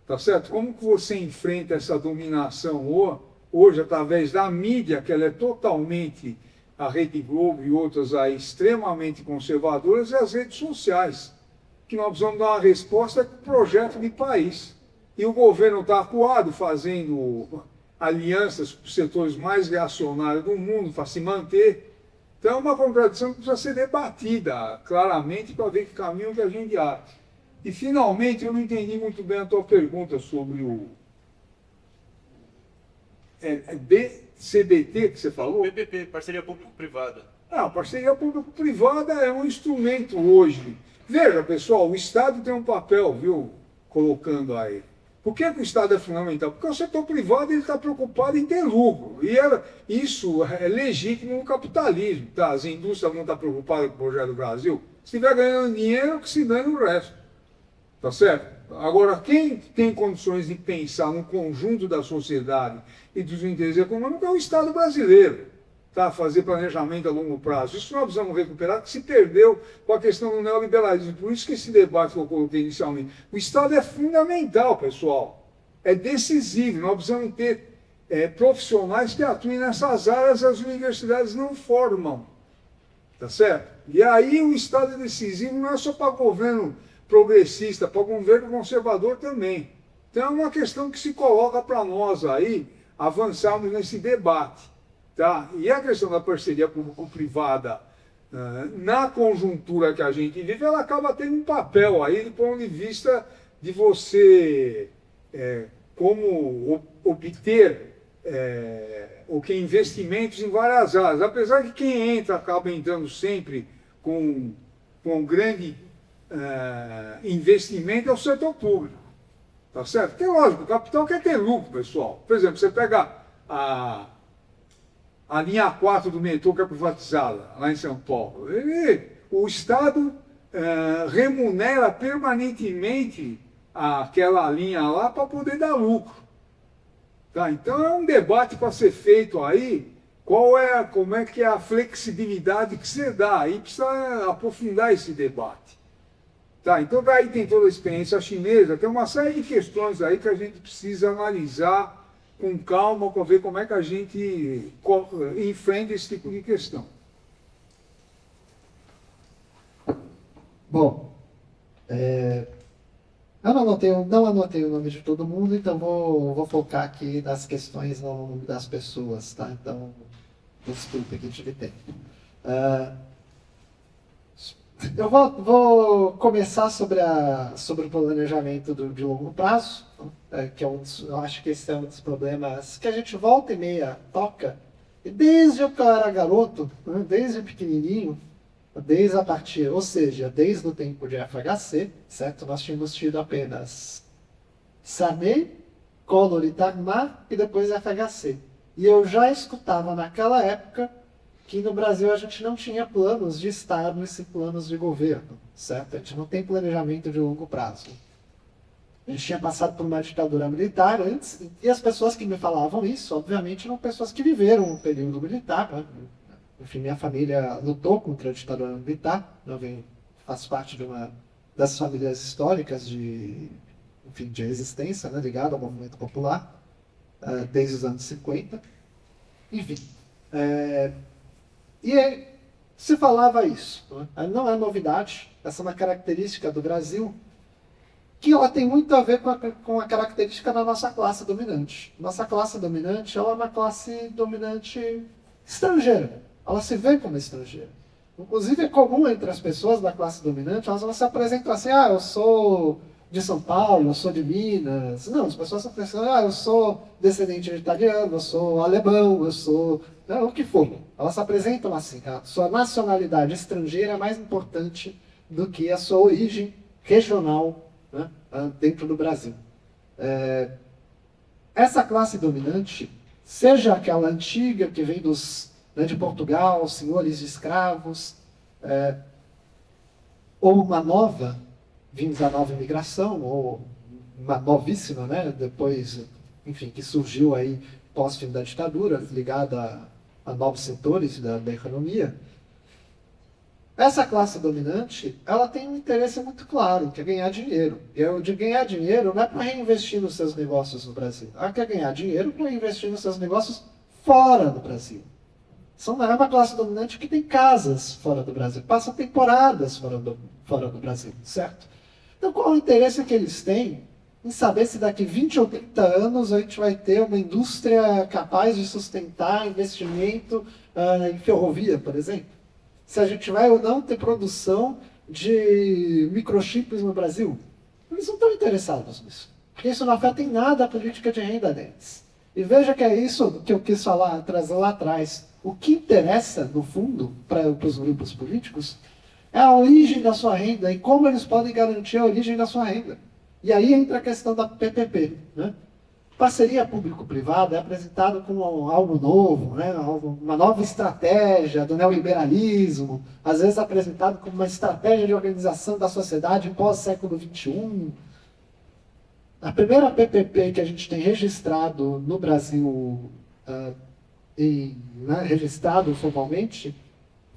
Tá certo? Como que você enfrenta essa dominação hoje através da mídia, que ela é totalmente, a Rede Globo e outras aí, extremamente conservadoras, e as redes sociais, que nós precisamos dar uma resposta com o projeto de país. E o governo está acuado, fazendo alianças com os setores mais reacionários do mundo para se manter. Então é uma contradição que precisa ser debatida claramente para ver que caminho que a gente acha. E finalmente, eu não entendi muito bem a tua pergunta sobre o CBT que você falou. PPP, parceria público-privada. A parceria público-privada é um instrumento hoje. Veja, pessoal, o Estado tem um papel, viu, colocando aí. Por que o Estado é fundamental? Porque o setor privado está preocupado em ter lucro. E isso é legítimo no capitalismo. Tá? As indústrias vão estar preocupadas com o projeto do Brasil. Se estiver ganhando dinheiro, que se dane o resto. Tá certo? Agora, quem tem condições de pensar no conjunto da sociedade e dos interesses econômicos é o Estado brasileiro. Tá? Fazer planejamento a longo prazo. Isso nós precisamos recuperar, que se perdeu com a questão do neoliberalismo. Por isso que esse debate que eu coloquei inicialmente. O Estado é fundamental, pessoal. É decisivo. Nós precisamos ter profissionais que atuem nessas áreas, as universidades não formam. Tá certo? E aí o Estado é decisivo, não é só para governo progressista, para o governo conservador também. Então é uma questão que se coloca para nós aí avançarmos nesse debate. Tá? E a questão da parceria público-privada, na conjuntura que a gente vive, ela acaba tendo um papel aí do ponto de vista de você como obter investimentos em várias áreas. Apesar que quem entra acaba entrando sempre com grande investimento é o setor público. Tá certo? Porque, lógico, o capital quer ter lucro, pessoal. Por exemplo, você pega a linha 4 do metrô que é privatizada, lá em São Paulo. O Estado remunera permanentemente aquela linha lá para poder dar lucro. Tá? Então é um debate para ser feito aí, como é que é a flexibilidade que você dá. Aí precisa aprofundar esse debate. Tá? Então daí tem toda a experiência chinesa, tem uma série de questões aí que a gente precisa analisar com calma para ver como é que a gente enfrenta esse tipo de questão. Bom, eu não anotei o nome de todo mundo, então vou focar aqui nas questões das pessoas, tá? Então, desculpa que tive tempo. Eu vou começar sobre o planejamento de longo prazo, que eu acho que esse é um dos problemas que a gente volta e meia toca. E desde que eu era garoto, desde pequenininho, ou seja, desde o tempo de FHC, certo? Nós tínhamos tido apenas Sarney, Collor e Itamar e depois FHC. E eu já escutava naquela época que no Brasil a gente não tinha planos de Estado e planos de governo, certo? A gente não tem planejamento de longo prazo. A gente tinha passado por uma ditadura militar antes, e as pessoas que me falavam isso, obviamente, eram pessoas que viveram um período militar, né? Enfim, minha família lutou contra a ditadura militar, faço parte de uma das famílias históricas de resistência, né, ligada ao movimento popular, desde os anos 50. Enfim, se falava isso. Né? Não é novidade, essa é uma característica do Brasil, que ela tem muito a ver com a característica da nossa classe dominante. Nossa classe dominante, ela é uma classe dominante estrangeira. Ela se vê como estrangeira. Inclusive, é comum entre as pessoas da classe dominante, elas se apresentam assim, eu sou de São Paulo, eu sou de Minas. Não, as pessoas se apresentam, eu sou descendente de italiano, eu sou alemão, eu sou... o que for. Elas se apresentam assim. A sua nacionalidade estrangeira é mais importante do que a sua origem regional, né, dentro do Brasil. Essa classe dominante, seja aquela antiga que vem de Portugal, senhores de escravos, ou uma nova, vindos da nova imigração, ou uma novíssima, né, depois, enfim, que surgiu aí pós-fim da ditadura, ligada a novos setores da economia. Essa classe dominante, ela tem um interesse muito claro, que é ganhar dinheiro. E o de ganhar dinheiro não é para reinvestir nos seus negócios no Brasil. Ela quer ganhar dinheiro para reinvestir nos seus negócios fora do Brasil. É uma classe dominante que tem casas fora do Brasil, passa temporadas fora do Brasil, certo? Então, qual é o interesse que eles têm em saber se daqui 20 ou 30 anos a gente vai ter uma indústria capaz de sustentar investimento em ferrovia, por exemplo? Se a gente vai ou não ter produção de microchips no Brasil? Eles não estão interessados nisso, porque isso não afeta em nada a política de renda deles. E veja que é isso que eu quis trazer lá atrás. O que interessa, no fundo, para os grupos políticos, é a origem da sua renda e como eles podem garantir a origem da sua renda. E aí entra a questão da PPP, né? Parceria público-privada é apresentada como algo novo, né? Uma nova estratégia do neoliberalismo, às vezes apresentado como uma estratégia de organização da sociedade pós-século XXI. A primeira PPP que a gente tem registrado no Brasil, registrado formalmente,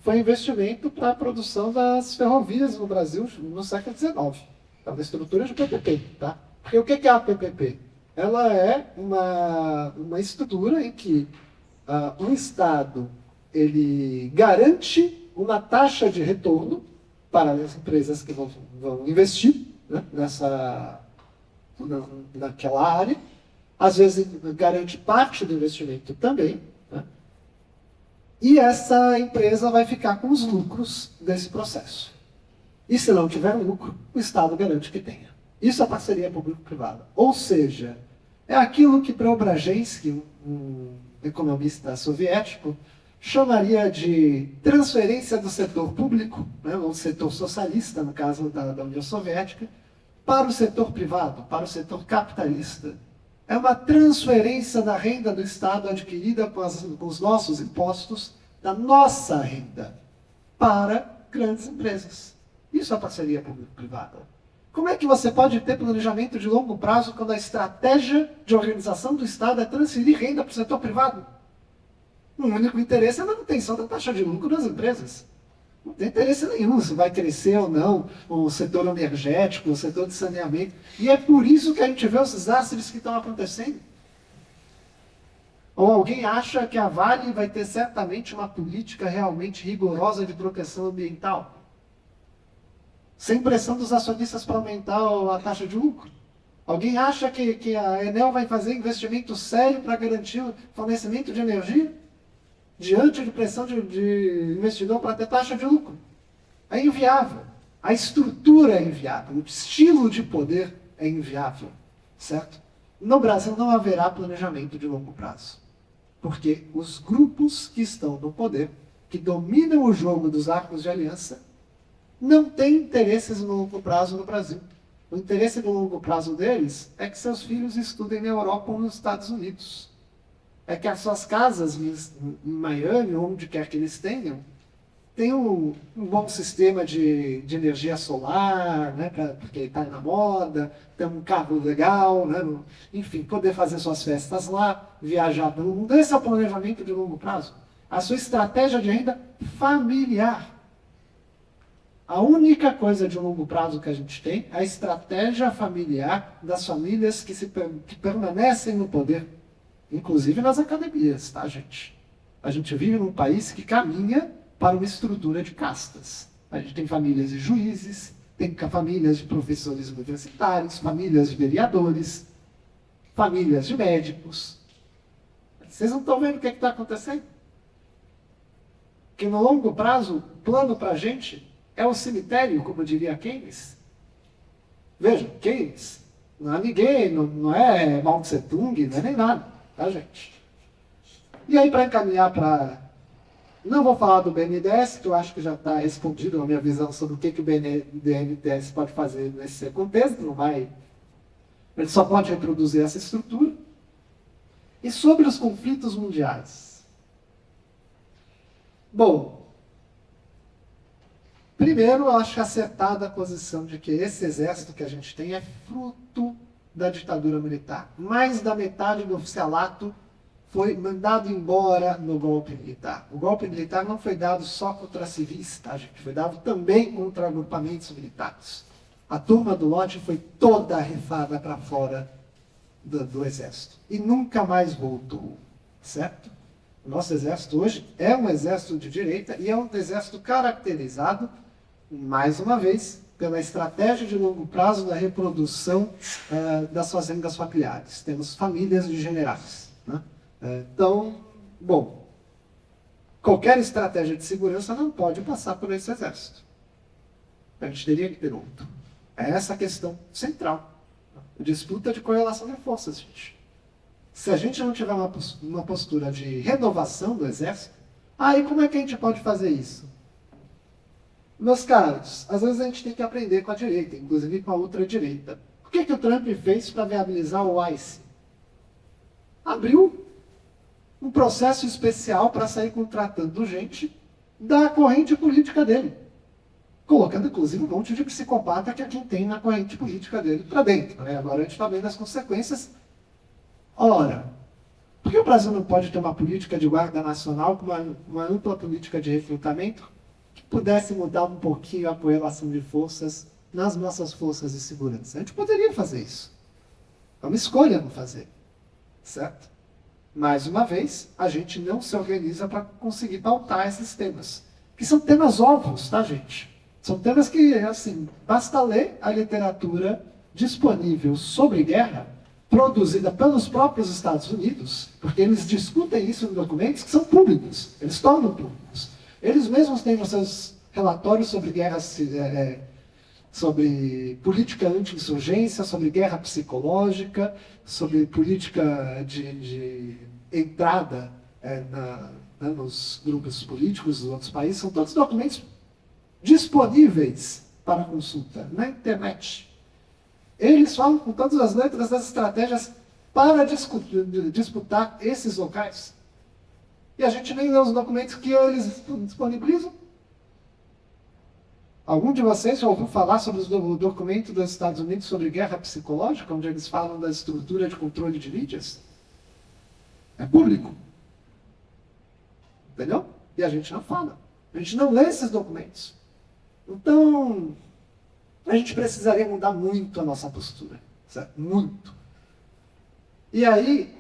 foi investimento para a produção das ferrovias no Brasil no século XIX. É uma estrutura de PPP. Tá? Porque o que é a PPP? Ela é uma estrutura em que um Estado ele garante uma taxa de retorno para as empresas que vão investir, né, naquela área. Às vezes garante parte do investimento também. Né? E essa empresa vai ficar com os lucros desse processo. E se não tiver lucro, o Estado garante que tenha. Isso é a parceria público-privada. Ou seja, é aquilo que Preobrazhensky, um economista soviético, chamaria de transferência do setor público, né, ou setor socialista, no caso da União Soviética, para o setor privado, para o setor capitalista. É uma transferência da renda do Estado adquirida com os nossos impostos, da nossa renda, para grandes empresas. Isso é a parceria público-privada. Como é que você pode ter planejamento de longo prazo quando a estratégia de organização do Estado é transferir renda para o setor privado? O único interesse é a manutenção da taxa de lucro das empresas. Não tem interesse nenhum se vai crescer ou não o setor energético, o setor de saneamento. E é por isso que a gente vê os desastres que estão acontecendo. Ou alguém acha que a Vale vai ter certamente uma política realmente rigorosa de proteção ambiental? Sem pressão dos acionistas para aumentar a taxa de lucro? Alguém acha que a Enel vai fazer investimento sério para garantir o fornecimento de energia? Diante de pressão de investidor para ter taxa de lucro? É inviável. A estrutura é inviável. O estilo de poder é inviável. Certo? No Brasil não haverá planejamento de longo prazo. Porque os grupos que estão no poder, que dominam o jogo dos arcos de aliança, não têm interesses no longo prazo no Brasil. O interesse no longo prazo deles é que seus filhos estudem na Europa ou nos Estados Unidos. É que as suas casas em Miami, onde quer que eles tenham um bom sistema de energia solar, né, porque está na moda, tem um carro legal, né, enfim, poder fazer suas festas lá, viajar pelo mundo. Esse é o planejamento de longo prazo. A sua estratégia de renda familiar. A única coisa de longo prazo que a gente tem é a estratégia familiar das famílias que permanecem no poder, inclusive nas academias, tá, gente? A gente vive num país que caminha para uma estrutura de castas. A gente tem famílias de juízes, tem famílias de professores universitários, famílias de vereadores, famílias de médicos. Vocês não estão vendo o que está acontecendo? Que no longo prazo, o plano para a gente é o cemitério, como diria Keynes. Vejam, Keynes não é ninguém, não é Mao Tse Tung, não é nem nada, tá, gente? E aí, para encaminhar para... Não vou falar do BNDES, que eu acho que já está respondido a minha visão sobre o que o BNDES pode fazer nesse contexto, não vai... Ele só pode reproduzir essa estrutura. E sobre os conflitos mundiais. Bom, primeiro eu acho acertada a posição de que esse exército que a gente tem é fruto da ditadura militar. Mais da metade do oficialato foi mandado embora no golpe militar. O golpe militar não foi dado só contra civis, tá, gente? Foi dado também contra agrupamentos militares. A turma do lote foi toda rifada para fora do exército. E nunca mais voltou, certo? O nosso exército hoje é um exército de direita e é um exército caracterizado, mais uma vez, pela estratégia de longo prazo da reprodução das fazendas familiares. Temos famílias de generais, né? Então, bom, qualquer estratégia de segurança não pode passar por esse exército. A gente teria que ter outro. É essa a questão central. Disputa de correlação de forças, gente. Se a gente não tiver uma postura de renovação do exército, aí como é que a gente pode fazer isso? Meus caros, às vezes a gente tem que aprender com a direita, inclusive com a ultradireita. O que o Trump fez para viabilizar o ICE? Abriu um processo especial para sair contratando gente da corrente política dele. Colocando, inclusive, um monte de psicopata que é quem tem na corrente política dele para dentro, né? Agora a gente está vendo as consequências. Ora, por que o Brasil não pode ter uma política de guarda nacional com uma ampla política de recrutamento que pudesse mudar um pouquinho a correlação de forças nas nossas forças de segurança? A gente poderia fazer isso. É uma escolha não fazer. Certo? Mais uma vez, a gente não se organiza para conseguir pautar esses temas. Que são temas óbvios, tá, gente? São temas que, assim, basta ler a literatura disponível sobre guerra, produzida pelos próprios Estados Unidos, porque eles discutem isso em documentos que são públicos, eles tornam públicos. Eles mesmos têm os seus relatórios sobre guerras, sobre política anti-insurgência, sobre guerra psicológica, sobre política de entrada nos grupos políticos dos outros países. São todos documentos disponíveis para consulta na internet. Eles falam com todas as letras das estratégias para disputar esses locais. E a gente nem lê os documentos que eles disponibilizam. Algum de vocês já ouviu falar sobre o documento dos Estados Unidos sobre guerra psicológica, onde eles falam da estrutura de controle de mídias? É público. Entendeu? E a gente não fala. A gente não lê esses documentos. Então, a gente precisaria mudar muito a nossa postura. Certo? Muito. E aí,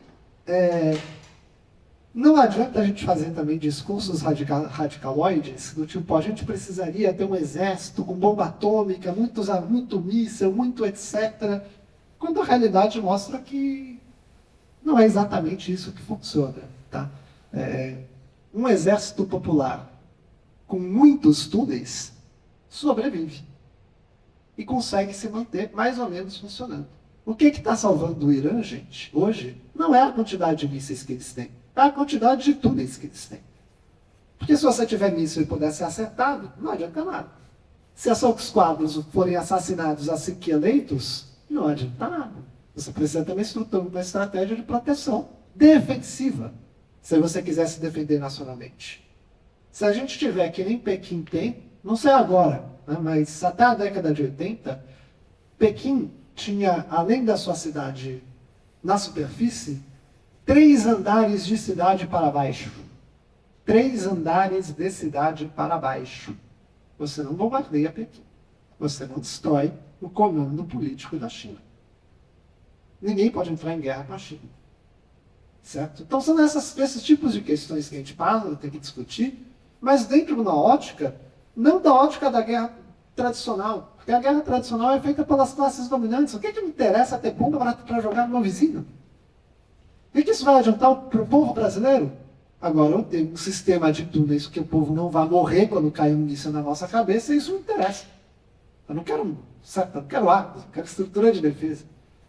não adianta a gente fazer também discursos radicaloides, do tipo, a gente precisaria ter um exército com bomba atômica, muito míssil, muito etc., quando a realidade mostra que não é exatamente isso que funciona. Tá? Um exército popular com muitos túneis sobrevive e consegue se manter mais ou menos funcionando. O que está salvando o Irã, gente, hoje, não é a quantidade de mísseis que eles têm, é a quantidade de túneis que eles têm. Porque se você tiver míssil e puder ser acertado, não adianta nada. Se os seus quadros forem assassinados assim que eleitos, não adianta nada. Você precisa ter uma estratégia de proteção defensiva, se você quiser se defender nacionalmente. Se a gente tiver que nem Pequim tem, não sei agora, né, mas até a década de 80, Pequim tinha, além da sua cidade na superfície, 3 andares de cidade para baixo. 3 andares de cidade para baixo. Você não bombardeia Pequim. Você não destrói o comando político da China. Ninguém pode entrar em guerra com a China. Certo? Então são esses tipos de questões que a gente tem que discutir, mas dentro de uma ótica, não da ótica da guerra tradicional. Porque a guerra tradicional é feita pelas classes dominantes. O que me interessa ter bomba para jogar no meu vizinho? O que isso vai adiantar para o povo brasileiro? Agora, eu tenho um sistema de túneis que o povo não vai morrer quando cair um míssil na nossa cabeça, e isso não interessa. Eu não quero armas, eu quero estrutura de defesa.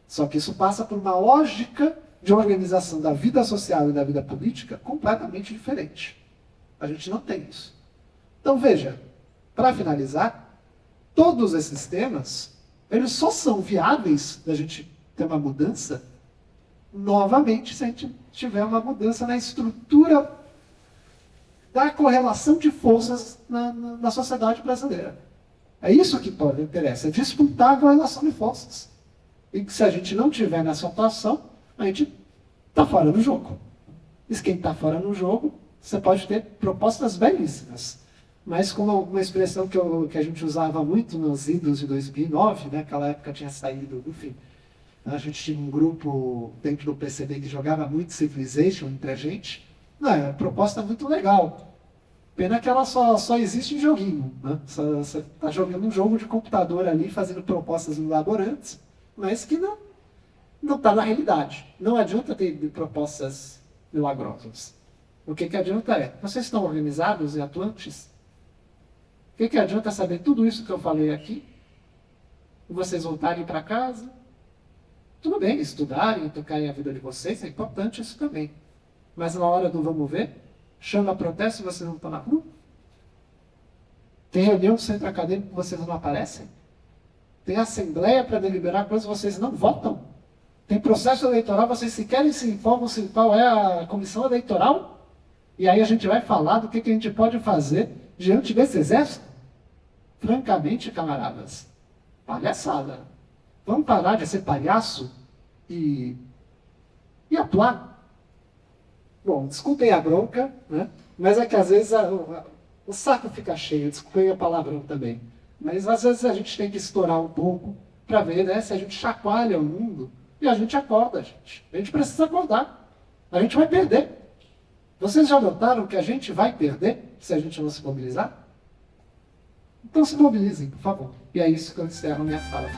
Só que isso passa por uma lógica de organização da vida social e da vida política completamente diferente. A gente não tem isso. Então, veja, para finalizar, todos esses temas, eles só são viáveis da gente ter uma mudança, novamente, se a gente tiver uma mudança na estrutura da correlação de forças na sociedade brasileira. É isso que interessa, é disputar a correlação de forças. E que se a gente não tiver nessa atuação, a gente está fora do jogo. E quem está fora do jogo, você pode ter propostas belíssimas. Mas como uma expressão que a gente usava muito nos idos de 2009, né, aquela época tinha saído, enfim, a gente tinha um grupo dentro do PCB que jogava muito Civilization entre a gente. Não, é uma proposta muito legal. Pena que ela só existe em joguinho. Né? Você está jogando um jogo de computador ali, fazendo propostas elaborantes, mas que não está na realidade. Não adianta ter propostas milagrosas. O que adianta é, vocês estão organizados e atuantes? O que adianta saber tudo isso que eu falei aqui? E vocês voltarem para casa? Tudo bem, estudarem, tocarem a vida de vocês, é importante isso também. Mas na hora do vamos ver, chama protesto e vocês não estão na rua? Tem reunião do centro acadêmico e vocês não aparecem? Tem assembleia para deliberar coisas e vocês não votam? Tem processo eleitoral, vocês sequer se informam qual é a comissão eleitoral? E aí a gente vai falar do que a gente pode fazer diante desse exército? Francamente, camaradas, palhaçada. Vamos parar de ser palhaço e atuar? Bom, desculpem a bronca, né? Mas é que às vezes o saco fica cheio, desculpem a palavrão também. Mas às vezes a gente tem que estourar um pouco para ver, né, se a gente chacoalha o mundo e a gente acorda, gente. A gente precisa acordar. A gente vai perder. Vocês já notaram que a gente vai perder se a gente não se mobilizar? Então se mobilizem, por favor. E é isso que eu encerro minha fala.